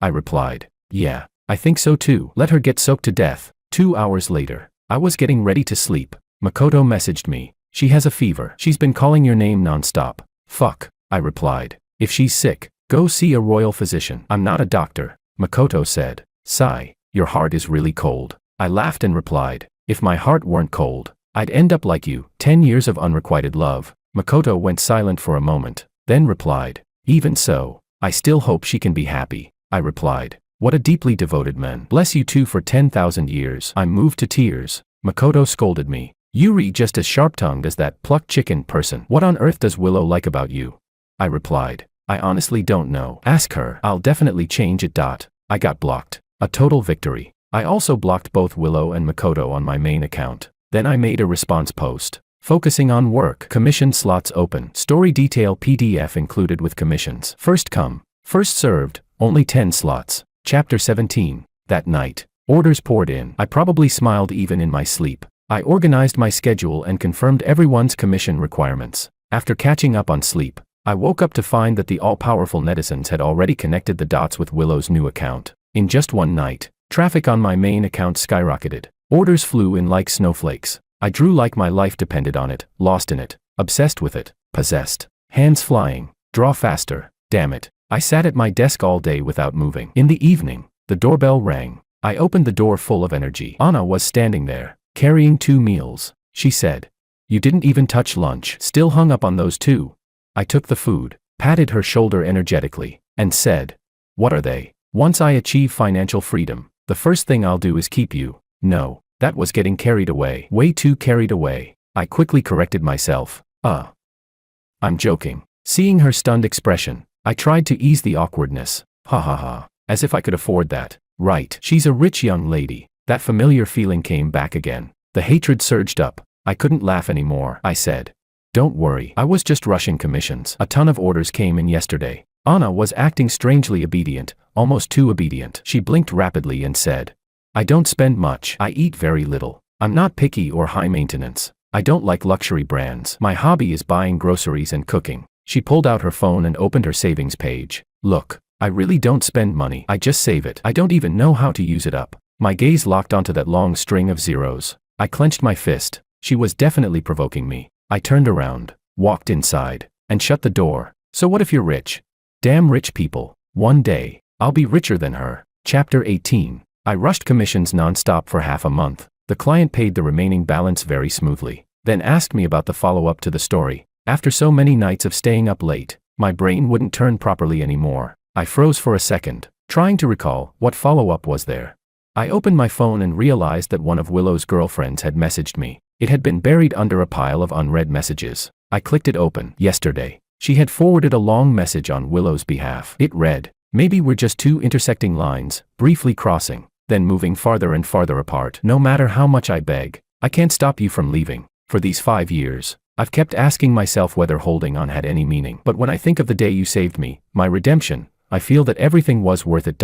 I replied. Yeah, I think so too. Let her get soaked to death. 2 hours later, I was getting ready to sleep. Makoto messaged me. She has a fever. She's been calling your name nonstop. Fuck, I replied. If she's sick, go see a royal physician. I'm not a doctor. Makoto said. Sigh, your heart is really cold. I laughed and replied. If my heart weren't cold, I'd end up like you. 10 years of unrequited love. Makoto went silent for a moment, then replied. Even so, I still hope she can be happy. I replied. What a deeply devoted man. Bless you too for 10,000 years. I'm moved to tears. Makoto scolded me. You read just as sharp-tongued as that plucked chicken person. What on earth does Willow like about you? I replied. I honestly don't know. Ask her. I'll definitely change it. I got blocked. A total victory. I also blocked both Willow and Makoto on my main account. Then I made a response post. Focusing on work. Commission slots open. Story detail PDF included with commissions. First come, first served. Only 10 slots. Chapter 17. That night, orders poured in. I probably smiled even in my sleep. I organized my schedule and confirmed everyone's commission requirements. After catching up on sleep, I woke up to find that the all-powerful netizens had already connected the dots with Willow's new account. In just one night, traffic on my main account skyrocketed. Orders flew in like snowflakes. I drew like my life depended on it, lost in it, obsessed with it, possessed. Hands flying. Draw faster. Damn it. I sat at my desk all day without moving. In the evening, the doorbell rang. I opened the door full of energy. Anna was standing there, carrying 2 meals. She said, "You didn't even touch lunch. Still hung up on those 2. I took the food, patted her shoulder energetically, and said, "What are they? Once I achieve financial freedom, the first thing I'll do is keep you." No, that was getting carried away. Way too carried away. I quickly corrected myself. I'm joking. Seeing her stunned expression, I tried to ease the awkwardness. Ha ha ha. As if I could afford that. Right. She's a rich young lady. That familiar feeling came back again. The hatred surged up. I couldn't laugh anymore. I said, "Don't worry. I was just rushing commissions. A ton of orders came in yesterday." Anna was acting strangely obedient, almost too obedient. She blinked rapidly and said, "I don't spend much. I eat very little. I'm not picky or high maintenance. I don't like luxury brands. My hobby is buying groceries and cooking." She pulled out her phone and opened her savings page. "Look, I really don't spend money. I just save it. I don't even know how to use it up." My gaze locked onto that long string of zeros. I clenched my fist. She was definitely provoking me. I turned around, walked inside, and shut the door. So what if you're rich? Damn rich people. One day, I'll be richer than her. Chapter 18. I rushed commissions nonstop for half a month. The client paid the remaining balance very smoothly, then asked me about the follow-up to the story. After so many nights of staying up late, my brain wouldn't turn properly anymore. I froze for a second, trying to recall what follow-up was there. I opened my phone and realized that one of Willow's girlfriends had messaged me. It had been buried under a pile of unread messages. I clicked it open. Yesterday, she had forwarded a long message on Willow's behalf. It read, "Maybe we're just 2 intersecting lines, briefly crossing, then moving farther and farther apart. No matter how much I beg, I can't stop you from leaving. For these 5 years, I've kept asking myself whether holding on had any meaning. But when I think of the day you saved me, my redemption, I feel that everything was worth it.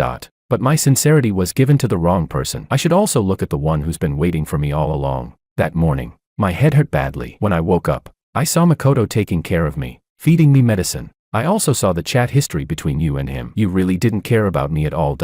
But my sincerity was given to the wrong person. I should also look at the one who's been waiting for me all along." That morning, my head hurt badly. When I woke up, I saw Makoto taking care of me, feeding me medicine. I also saw the chat history between you and him. "You really didn't care about me at all.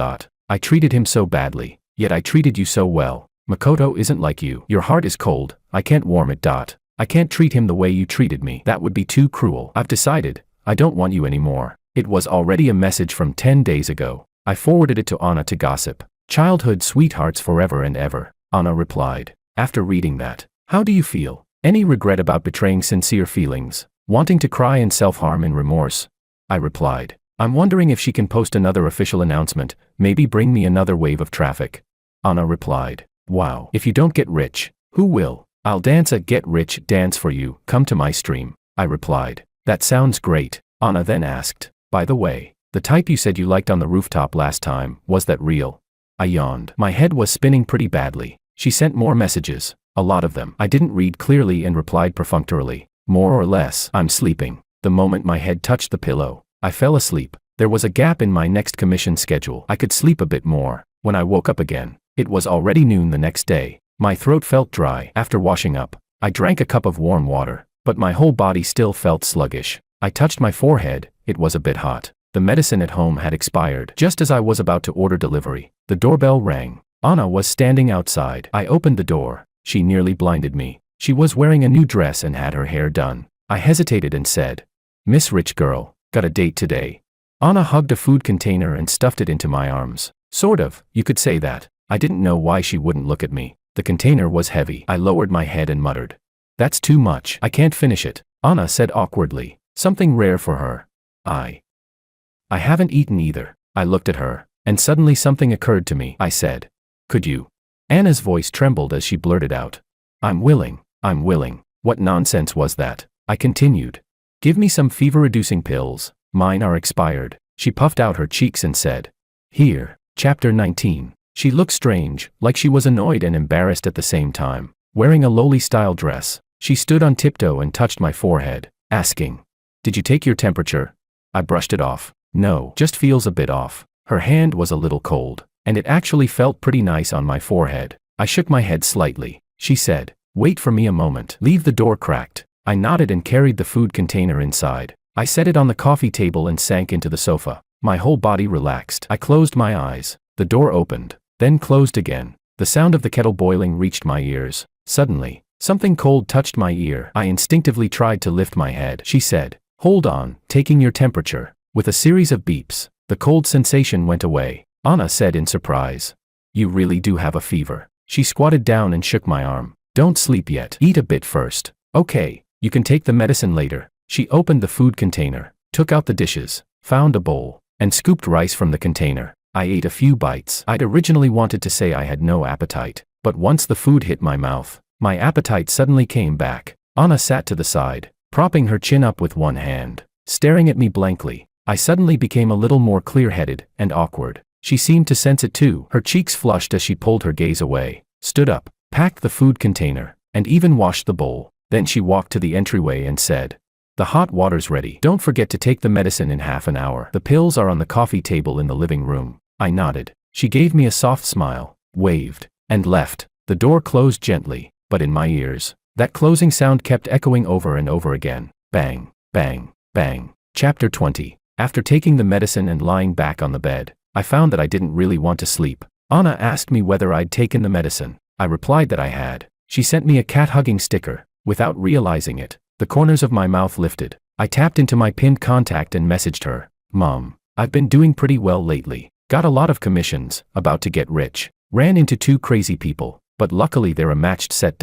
I treated him so badly, yet I treated you so well. Makoto isn't like you. Your heart is cold. I can't warm it. I can't treat him the way you treated me. That would be too cruel. I've decided, I don't want you anymore." It was already a message from 10 days ago. I forwarded it to Anna to gossip. "Childhood sweethearts forever and ever." Anna replied, "After reading that, how do you feel? Any regret about betraying sincere feelings? Wanting to cry and self-harm in remorse?" I replied, "I'm wondering if she can post another official announcement, maybe bring me another wave of traffic." Anna replied, "Wow, if you don't get rich, who will? I'll dance a get rich dance for you. Come to my stream." I replied, "That sounds great." Anna then asked, "By the way, the type you said you liked on the rooftop last time, was that real?" I yawned. My head was spinning pretty badly. She sent more messages, a lot of them. I didn't read clearly and replied perfunctorily, "More or less, I'm sleeping." The moment my head touched the pillow, I fell asleep. There was a gap in my next commission schedule. I could sleep a bit more. When I woke up again, it was already noon the next day. My throat felt dry. After washing up, I drank a cup of warm water, but my whole body still felt sluggish. I touched my forehead. It was a bit hot. The medicine at home had expired. Just as I was about to order delivery, the doorbell rang. Anna was standing outside. I opened the door. She nearly blinded me. She was wearing a new dress and had her hair done. I hesitated and said, "Miss Rich Girl, got a date today?" Anna hugged a food container and stuffed it into my arms. Sort of, you could say that. I didn't know why she wouldn't look at me. The container was heavy. I lowered my head and muttered, "That's too much. I can't finish it." Anna said awkwardly, "Something rare for her." I haven't eaten either." I looked at her, and suddenly something occurred to me. I said, "Could you?" Anna's voice trembled as she blurted out, I'm willing. What nonsense was that? I continued, "Give me some fever-reducing pills. Mine are expired." She puffed out her cheeks and said, "Here." Chapter 19. She looked strange, like she was annoyed and embarrassed at the same time. Wearing a lowly-style dress, she stood on tiptoe and touched my forehead, asking, "Did you take your temperature?" I brushed it off. "No, just feels a bit off." Her hand was a little cold, and it actually felt pretty nice on my forehead. I shook my head slightly. She said, Wait for me a moment. Leave the door cracked. I nodded and carried the food container inside. I set it on the coffee table and sank into the sofa. My whole body relaxed. I closed my eyes. The door opened, then closed again. The sound of the kettle boiling reached my ears. Suddenly, something cold touched my ear. I instinctively tried to lift my head. She said, "Hold on, taking your temperature." With a series of beeps, the cold sensation went away. Anna said in surprise, "You really do have a fever." She squatted down and shook my arm. "Don't sleep yet. Eat a bit first. Okay, you can take the medicine later." She opened the food container, took out the dishes, found a bowl, and scooped rice from the container. I ate a few bites. I'd originally wanted to say I had no appetite, but once the food hit my mouth, my appetite suddenly came back. Anna sat to the side, propping her chin up with one hand, staring at me blankly. I suddenly became a little more clear-headed and awkward. She seemed to sense it too. Her cheeks flushed as she pulled her gaze away, stood up, packed the food container, and even washed the bowl. Then she walked to the entryway and said, "The hot water's ready. Don't forget to take the medicine in half an hour. The pills are on the coffee table in the living room." I nodded. She gave me a soft smile, waved, and left. The door closed gently, but in my ears, that closing sound kept echoing over and over again. Bang, bang, bang. Chapter 20. After taking the medicine and lying back on the bed, I found that I didn't really want to sleep. Anna asked me whether I'd taken the medicine. I replied that I had. She sent me a cat-hugging sticker. Without realizing it, the corners of my mouth lifted. I tapped into my pinned contact and messaged her, "Mom, I've been doing pretty well lately. Got a lot of commissions, about to get rich. Ran into 2 crazy people, but luckily they're a matched set.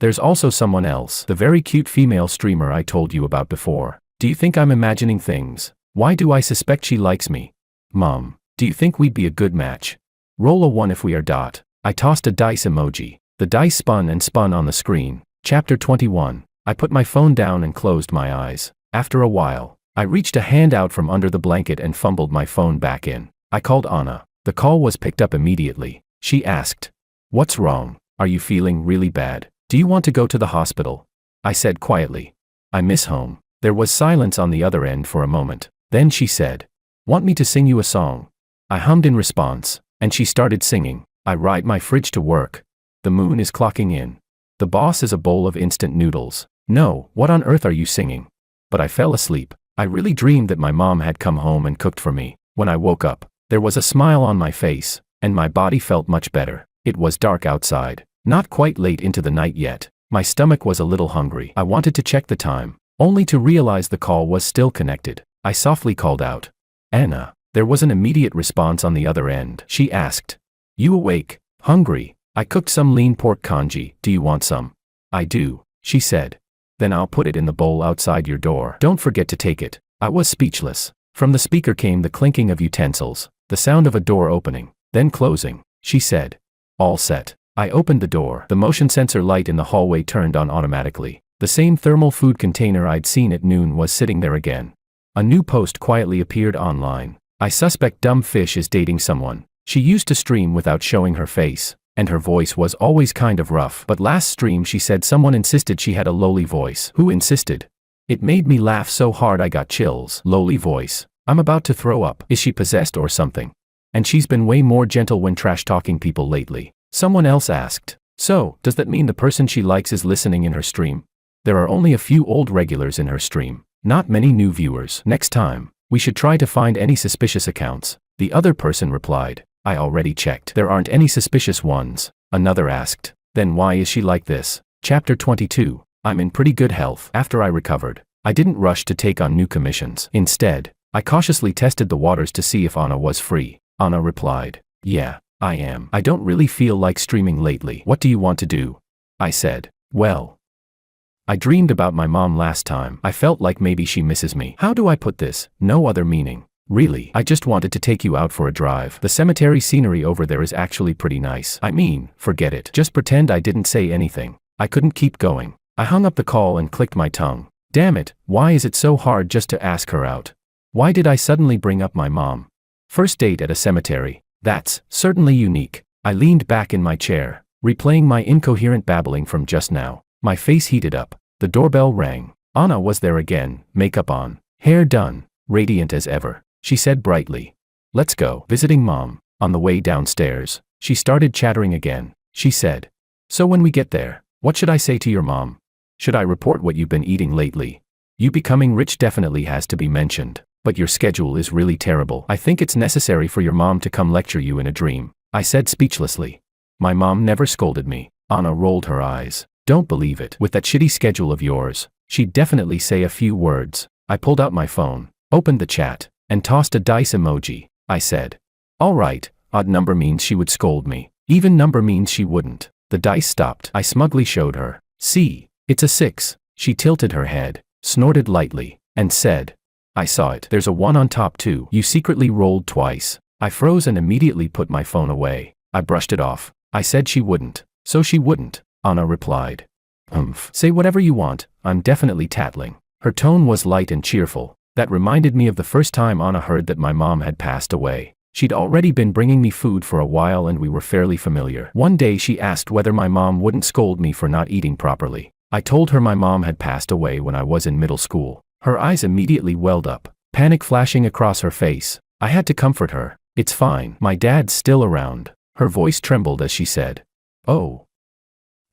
There's also someone else, the very cute female streamer I told you about before. Do you think I'm imagining things? Why do I suspect she likes me? Mom, do you think we'd be a good match? Roll a 1 if we are. I tossed a dice emoji. The dice spun and spun on the screen. Chapter 21. I put my phone down and closed my eyes. After a while, I reached a hand out from under the blanket and fumbled my phone back in. I called Anna. The call was picked up immediately. She asked, "What's wrong? Are you feeling really bad? Do you want to go to the hospital?" I said quietly, "I miss home." There was silence on the other end for a moment. Then she said, "Want me to sing you a song?" I hummed in response, and she started singing. "I ride my fridge to work. The moon is clocking in. The boss is a bowl of instant noodles." No, what on earth are you singing? But I fell asleep. I really dreamed that my mom had come home and cooked for me. When I woke up, there was a smile on my face, and my body felt much better. It was dark outside, not quite late into the night yet. My stomach was a little hungry. I wanted to check the time, only to realize the call was still connected. I softly called out, "Anna." There was an immediate response on the other end. She asked, "You awake? Hungry? I cooked some lean pork congee. Do you want some?" "I do," she said. "Then I'll put it in the bowl outside your door. Don't forget to take it." I was speechless. From the speaker came the clinking of utensils, the sound of a door opening, then closing. She said, "All set." I opened the door. The motion sensor light in the hallway turned on automatically. The same thermal food container I'd seen at noon was sitting there again. A new post quietly appeared online. "I suspect dumb fish is dating someone. She used to stream without showing her face, and her voice was always kind of rough. But last stream she said someone insisted she had a lowly voice." Who insisted? It made me laugh so hard I got chills. Lowly voice. I'm about to throw up. Is she possessed or something? And she's been way more gentle when trash-talking people lately. Someone else asked, "So, does that mean the person she likes is listening in her stream?" There are only a few old regulars in her stream, not many new viewers. Next time, we should try to find any suspicious accounts. The other person replied, "I already checked. There aren't any suspicious ones." Another asked, "Then why is she like this?" Chapter 22. I'm in pretty good health. After I recovered, I didn't rush to take on new commissions. Instead, I cautiously tested the waters to see if Anna was free. Anna replied, "Yeah, I am. I don't really feel like streaming lately. What do you want to do?" I said, "Well, I dreamed about my mom last time. I felt like maybe she misses me. How do I put this? No other meaning. Really, I just wanted to take you out for a drive. The cemetery scenery over there is actually pretty nice. I mean, forget it. Just pretend I didn't say anything." I couldn't keep going. I hung up the call and clicked my tongue. Damn it, why is it so hard just to ask her out? Why did I suddenly bring up my mom? First date at a cemetery. That's certainly unique. I leaned back in my chair, replaying my incoherent babbling from just now. My face heated up. The doorbell rang. Anna was there again, makeup on, hair done, radiant as ever. She said brightly, "Let's go." Visiting mom. On the way downstairs, she started chattering again. She said, "So when we get there, What should I say to your mom? Should I report what you've been eating lately? You becoming rich definitely has to be mentioned, but your schedule is really terrible. I think it's necessary for your mom to come lecture you in a dream, I said speechlessly. My mom never scolded me. Anna rolled her eyes. Don't believe it. With that shitty schedule of yours, she'd definitely say a few words. I pulled out my phone, opened the chat, and tossed a dice emoji. I said, all right, odd number means she would scold me. Even number means she wouldn't. The dice stopped. I smugly showed her. See, it's a 6. She tilted her head, snorted lightly, and said, I saw it. There's a 1 on top too. You secretly rolled twice. I froze and immediately put my phone away. I brushed it off. I said she wouldn't. So she wouldn't, Anna replied. Say whatever you want, I'm definitely tattling. Her tone was light and cheerful. That reminded me of the first time Anna heard that my mom had passed away. She'd already been bringing me food for a while and we were fairly familiar. One day she asked whether my mom wouldn't scold me for not eating properly. I told her my mom had passed away when I was in middle school. Her eyes immediately welled up, panic flashing across her face. I had to comfort her. It's fine. My dad's still around. Her voice trembled as she said, oh.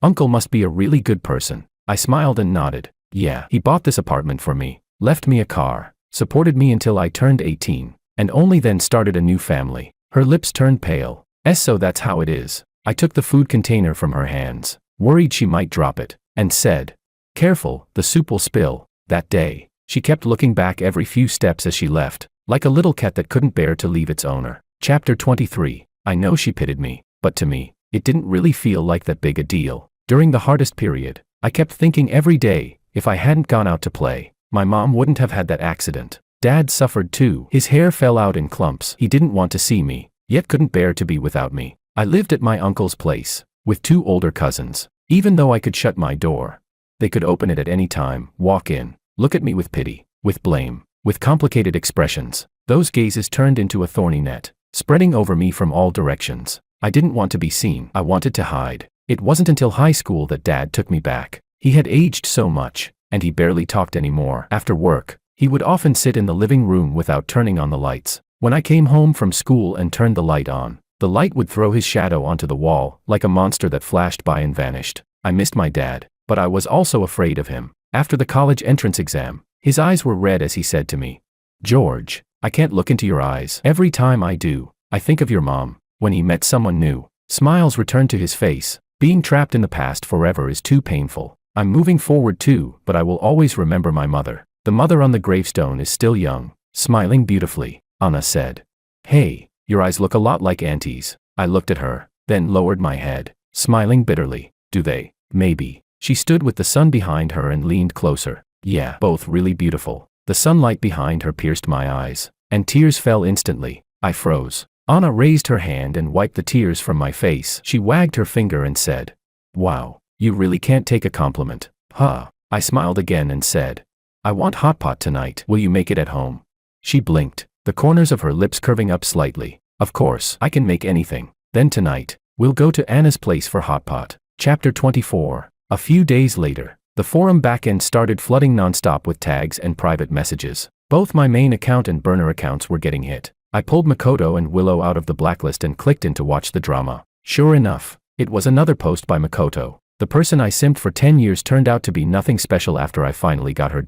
Uncle must be a really good person. I smiled and nodded. Yeah, he bought this apartment for me, left me a car, supported me until I turned 18, and only then started a new family. Her lips turned pale. So that's how it is. I took the food container from her hands, worried she might drop it, and said, careful, the soup will spill. That day, she kept looking back every few steps as she left, like a little cat that couldn't bear to leave its owner. Chapter 23. I know she pitied me, but to me, it didn't really feel like that big a deal. During the hardest period, I kept thinking every day, if I hadn't gone out to play, my mom wouldn't have had that accident. Dad suffered too. His hair fell out in clumps. He didn't want to see me, yet couldn't bear to be without me. I lived at my uncle's place, with 2 older cousins. Even though I could shut my door, they could open it at any time, walk in, look at me with pity, with blame, with complicated expressions. Those gazes turned into a thorny net, spreading over me from all directions. I didn't want to be seen. I wanted to hide. It wasn't until high school that Dad took me back. He had aged so much, and he barely talked anymore. After work, he would often sit in the living room without turning on the lights. When I came home from school and turned the light on, the light would throw his shadow onto the wall, like a monster that flashed by and vanished. I missed my dad, but I was also afraid of him. After the college entrance exam, his eyes were red as he said to me, George, I can't look into your eyes. Every time I do, I think of your mom. When he met someone new, smiles returned to his face. Being trapped in the past forever is too painful. I'm moving forward too, but I will always remember my mother. The mother on the gravestone is still young, smiling beautifully, Anna said. Hey, your eyes look a lot like Auntie's. I looked at her, then lowered my head, smiling bitterly. Do they? Maybe. She stood with the sun behind her and leaned closer. Yeah, both really beautiful. The sunlight behind her pierced my eyes, and tears fell instantly. I froze. Anna raised her hand and wiped the tears from my face. She wagged her finger and said, wow, you really can't take a compliment. Huh. I smiled again and said, I want hot pot tonight. Will you make it at home? She blinked, the corners of her lips curving up slightly. Of course, I can make anything. Then tonight, we'll go to Anna's place for hot pot. Chapter 24. A few days later, the forum backend started flooding nonstop with tags and private messages. Both my main account and burner accounts were getting hit. I pulled Makoto and Willow out of the blacklist and clicked in to watch the drama. Sure enough, it was another post by Makoto. The person I simped for 10 years turned out to be nothing special after I finally got her.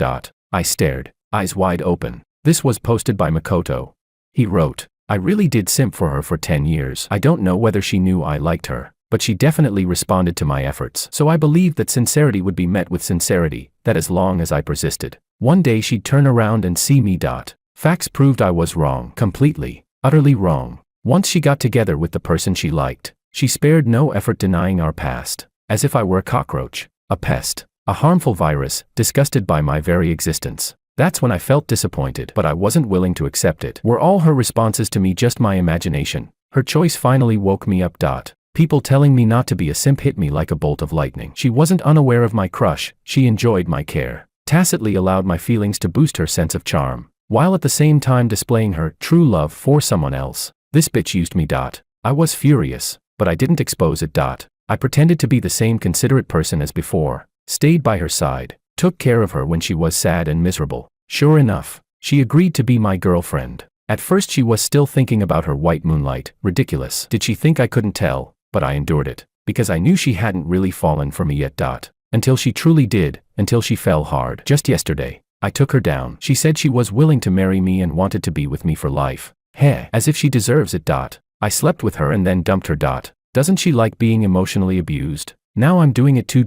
I stared, eyes wide open. This was posted by Makoto. He wrote, I really did simp for her for 10 years. I don't know whether she knew I liked her, but she definitely responded to my efforts. So I believed that sincerity would be met with sincerity, that as long as I persisted, one day she'd turn around and see me. Facts proved I was wrong, completely, utterly wrong. Once she got together with the person she liked, she spared no effort denying our past, as if I were a cockroach, a pest, a harmful virus, disgusted by my very existence. That's when I felt disappointed, but I wasn't willing to accept it. Were all her responses to me just my imagination? Her choice finally woke me up. People telling me not to be a simp hit me like a bolt of lightning. She wasn't unaware of my crush, she enjoyed my care, tacitly allowed my feelings to boost her sense of charm, while at the same time displaying her true love for someone else. This bitch used me. I was furious, but I didn't expose it. I pretended to be the same considerate person as before, stayed by her side, took care of her when she was sad and miserable. Sure enough, she agreed to be my girlfriend. At first she was still thinking about her white moonlight. Ridiculous. Did she think I couldn't tell? But I endured it. because I knew she hadn't really fallen for me yet. Until she truly did, until she fell hard. Just yesterday, I took her down. She said she was willing to marry me and wanted to be with me for life. Heh, as if she deserves it. I slept with her and then dumped her. Doesn't she like being emotionally abused? Now I'm doing it too.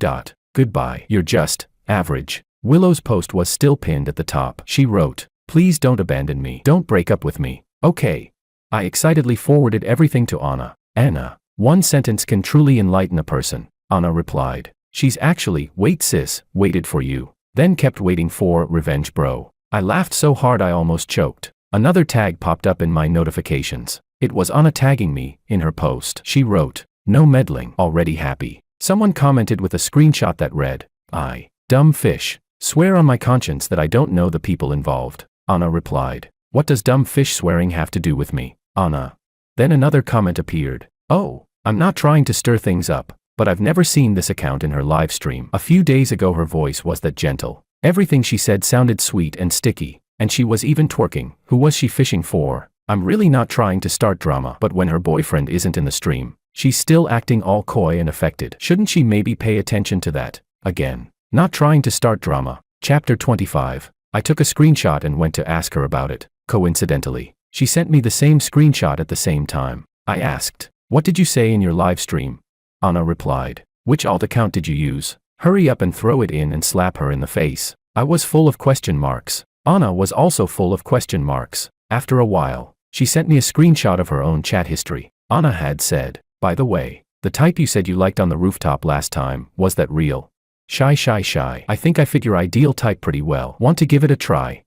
Goodbye. You're just average. Willow's post was still pinned at the top. She wrote, "Please don't abandon me. Don't break up with me. Okay." I excitedly forwarded everything to Anna. Anna, one sentence can truly enlighten a person. Anna replied. She's actually, wait sis, waited for you. Then kept waiting for revenge bro. I laughed so hard I almost choked. Another tag popped up in my notifications. It was Anna tagging me in her post. She wrote, "No meddling, already happy." Someone commented with a screenshot that read, "I, dumb fish, swear on my conscience that I don't know the people involved." Anna replied, "What does dumb fish swearing have to do with me, Anna?" Then another comment appeared. "Oh, I'm not trying to stir things up, but I've never seen this account in her live stream. A few days ago her voice was that gentle. Everything she said sounded sweet and sticky, and she was even twerking. Who was she fishing for? I'm really not trying to start drama, but when her boyfriend isn't in the stream, she's still acting all coy and affected. Shouldn't she maybe pay attention to that? Again, not trying to start drama." Chapter 25. I took a screenshot and went to ask her about it. Coincidentally, she sent me the same screenshot at the same time. I asked, "What did you say in your live stream?" Anna replied, "Which alt account did you use? Hurry up and throw it in and slap her in the face." I was full of question marks. Anna was also full of question marks. After a while, she sent me a screenshot of her own chat history. Anna had said, "By the way, the type you said you liked on the rooftop last time, was that real? Shy. I think I fit your ideal type pretty well. Want to give it a try?"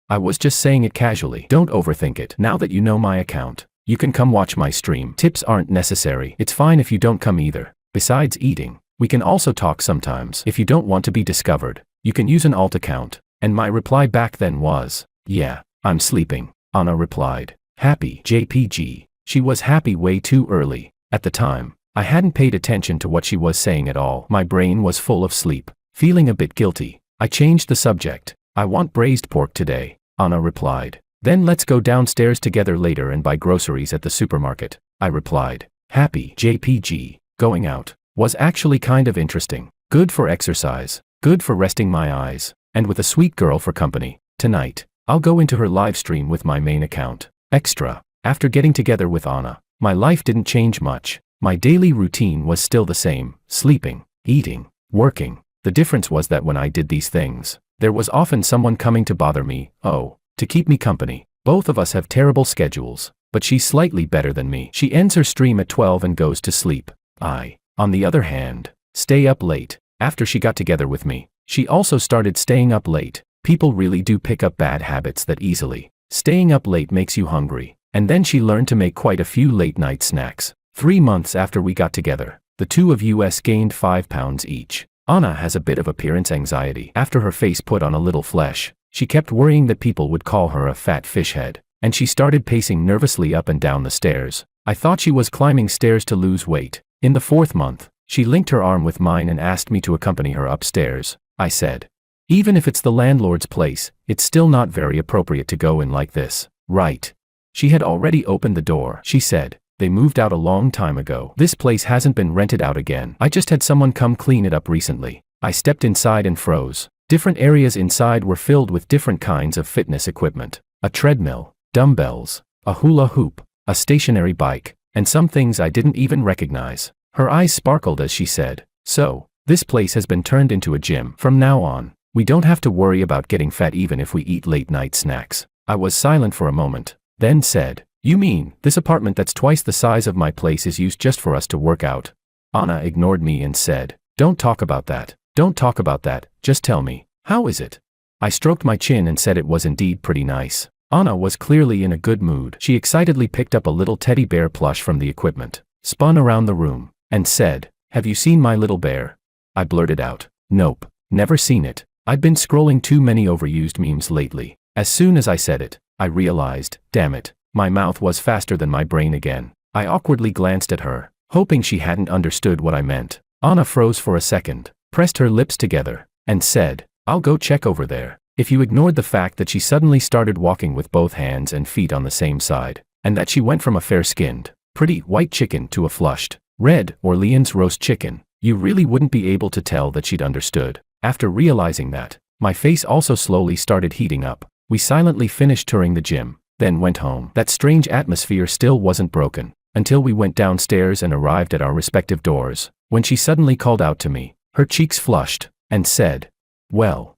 I was just saying it casually. Don't overthink it. Now that you know my account, you can come watch my stream. Tips aren't necessary. It's fine if you don't come either. Besides eating, we can also talk sometimes. If you don't want to be discovered, you can use an alt account. And my reply back then was, "Yeah, I'm sleeping." Anna replied, "Happy JPG." She was happy way too early. At the time, I hadn't paid attention to what she was saying at all. My brain was full of sleep. Feeling a bit guilty, I changed the subject. "I want braised pork today," Anna replied. "Then let's go downstairs together later and buy groceries at the supermarket," I replied. Happy JPG. Going out was actually kind of interesting. Good for exercise, good for resting my eyes, and with a sweet girl for company. Tonight, I'll go into her live stream with my main account. Extra. After getting together with Anna, my life didn't change much. My daily routine was still the same: sleeping, eating, working. The difference was that when I did these things, there was often someone coming to bother me, to keep me company. Both of us have terrible schedules, but she's slightly better than me. She ends her stream at 12 and goes to sleep. I, on the other hand, stay up late. After she got together with me, she also started staying up late. People really do pick up bad habits that easily. Staying up late makes you hungry. And then she learned to make quite a few late-night snacks. 3 months after we got together, the two of us gained 5 pounds each. Anna has a bit of appearance anxiety. After her face put on a little flesh, she kept worrying that people would call her a fat fish head, and she started pacing nervously up and down the stairs. I thought she was climbing stairs to lose weight. In the 4th month, she linked her arm with mine and asked me to accompany her upstairs. I said, "Even if it's the landlord's place, it's still not very appropriate to go in like this, right?" She had already opened the door. She said, "They moved out a long time ago. This place hasn't been rented out again. I just had someone come clean it up recently." I stepped inside and froze. Different areas inside were filled with different kinds of fitness equipment. A treadmill, dumbbells, a hula hoop, a stationary bike, and some things I didn't even recognize. Her eyes sparkled as she said, "So, this place has been turned into a gym. From now on, we don't have to worry about getting fat even if we eat late-night snacks." I was silent for a moment, then said, "You mean, this apartment that's twice the size of my place is used just for us to work out?" Anna ignored me and said, "Don't talk about that. Don't talk about that, just tell me, how is it?" I stroked my chin and said it was indeed pretty nice. Anna was clearly in a good mood. She excitedly picked up a little teddy bear plush from the equipment, spun around the room, and said, "Have you seen my little bear?" I blurted out, "Nope, never seen it. I'd been scrolling too many overused memes lately." As soon as I said it, I realized, damn it, my mouth was faster than my brain again. I awkwardly glanced at her, hoping she hadn't understood what I meant. Anna froze for a second, pressed her lips together, and said, "I'll go check over there." If you ignored the fact that she suddenly started walking with both hands and feet on the same side, and that she went from a fair-skinned, pretty white chicken to a flushed, Red Orleans roast chicken. You really wouldn't be able to tell that she'd understood. After realizing that, my face also slowly started heating up. We silently finished touring the gym, then went home. That strange atmosphere still wasn't broken, until we went downstairs and arrived at our respective doors, when she suddenly called out to me, her cheeks flushed, and said, "Well,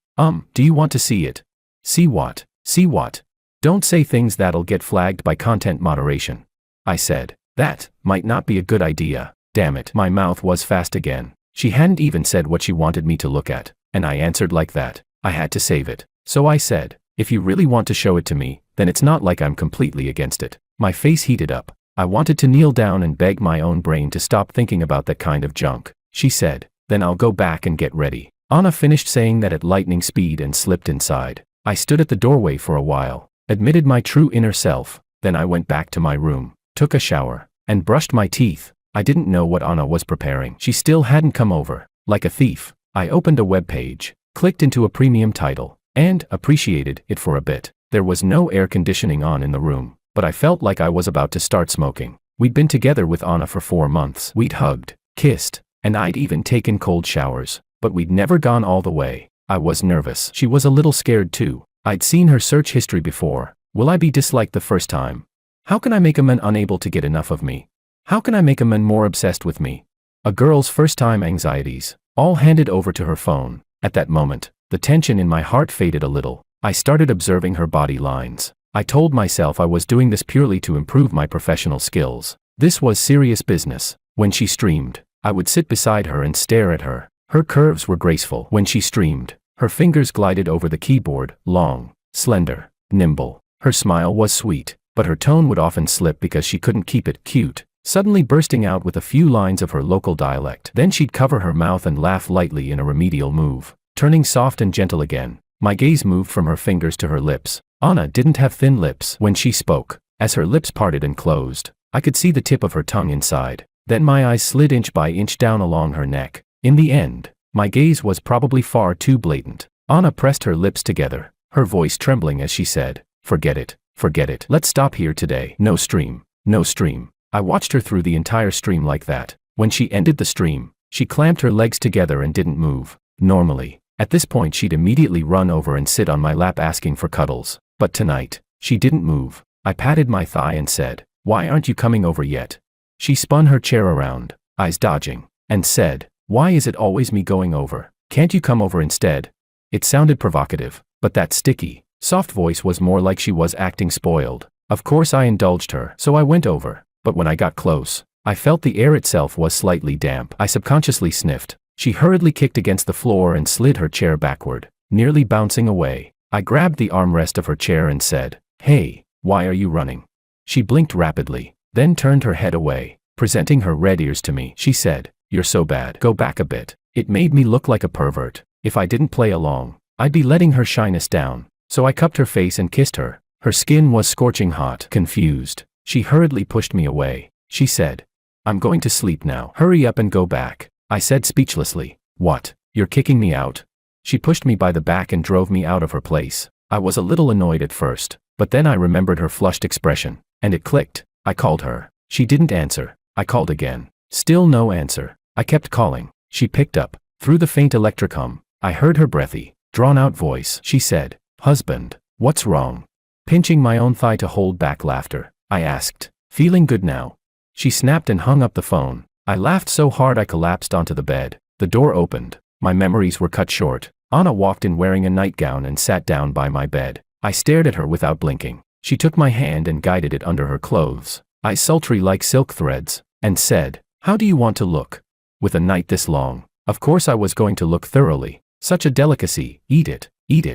do you want to see it?" "See what? See what?" "Don't say things that'll get flagged by content moderation." I said, "That might not be a good idea." Damn it, my mouth was fast again. She hadn't even said what she wanted me to look at, and I answered like that. I had to save it. So I said, "If you really want to show it to me, then it's not like I'm completely against it." My face heated up. I wanted to kneel down and beg my own brain to stop thinking about that kind of junk. She said, "Then I'll go back and get ready." Anna finished saying that at lightning speed and slipped inside. I stood at the doorway for a while, admitted my true inner self, then I went back to my room, took a shower, and brushed my teeth. I didn't know what Anna was preparing. She still hadn't come over. Like a thief, I opened a web page, clicked into a premium title, and appreciated it for a bit. There was no air conditioning on in the room, but I felt like I was about to start smoking. We'd been together with Anna for 4 months. We'd hugged, kissed, and I'd even taken cold showers, but we'd never gone all the way. I was nervous. She was a little scared too. I'd seen her search history before. Will I be disliked the first time? How can I make a man unable to get enough of me? How can I make a man more obsessed with me? A girl's first-time anxieties, all handed over to her phone. At that moment, the tension in my heart faded a little. I started observing her body lines. I told myself I was doing this purely to improve my professional skills. This was serious business. When she streamed, I would sit beside her and stare at her. Her curves were graceful. When she streamed, her fingers glided over the keyboard, long, slender, nimble. Her smile was sweet, but her tone would often slip because she couldn't keep it cute, suddenly bursting out with a few lines of her local dialect. Then she'd cover her mouth and laugh lightly in a remedial move, turning soft and gentle again. My gaze moved from her fingers to her lips. Anna didn't have thin lips. When she spoke, as her lips parted and closed, I could see the tip of her tongue inside. Then my eyes slid inch by inch down along her neck. In the end, my gaze was probably far too blatant. Anna pressed her lips together, her voice trembling as she said, "Forget it, forget it. Let's stop here today. No stream, no stream." I watched her through the entire stream like that. When she ended the stream, she clamped her legs together and didn't move. Normally, at this point she'd immediately run over and sit on my lap asking for cuddles. But tonight, she didn't move. I patted my thigh and said, "Why aren't you coming over yet?" She spun her chair around, eyes dodging, and said, "Why is it always me going over? Can't you come over instead?" It sounded provocative, but that sticky, soft voice was more like she was acting spoiled. Of course I indulged her, so I went over. But when I got close, I felt the air itself was slightly damp. I subconsciously sniffed. She hurriedly kicked against the floor and slid her chair backward, nearly bouncing away. I grabbed the armrest of her chair and said, "Hey, why are you running?" She blinked rapidly, then turned her head away, presenting her red ears to me. She said, "You're so bad. Go back a bit." It made me look like a pervert. If I didn't play along, I'd be letting her shyness down. So I cupped her face and kissed her. Her skin was scorching hot. Confused, she hurriedly pushed me away. She said, "I'm going to sleep now. Hurry up and go back." I said speechlessly, "What? You're kicking me out?" She pushed me by the back and drove me out of her place. I was a little annoyed at first, but then I remembered her flushed expression, and it clicked. I called her. She didn't answer. I called again. Still no answer. I kept calling. She picked up. Through the faint electric hum, I heard her breathy, drawn-out voice. She said, "Husband, what's wrong?" Pinching my own thigh to hold back laughter, I asked, "Feeling good now?" She snapped and hung up the phone. I laughed so hard I collapsed onto the bed. The door opened. My memories were cut short. Anna walked in wearing a nightgown and sat down by my bed. I stared at her without blinking. She took my hand and guided it under her clothes, eyes sultry like silk threads, and said, "How do you want to look? With a night this long?" Of course I was going to look thoroughly. Such a delicacy. Eat it, eat it.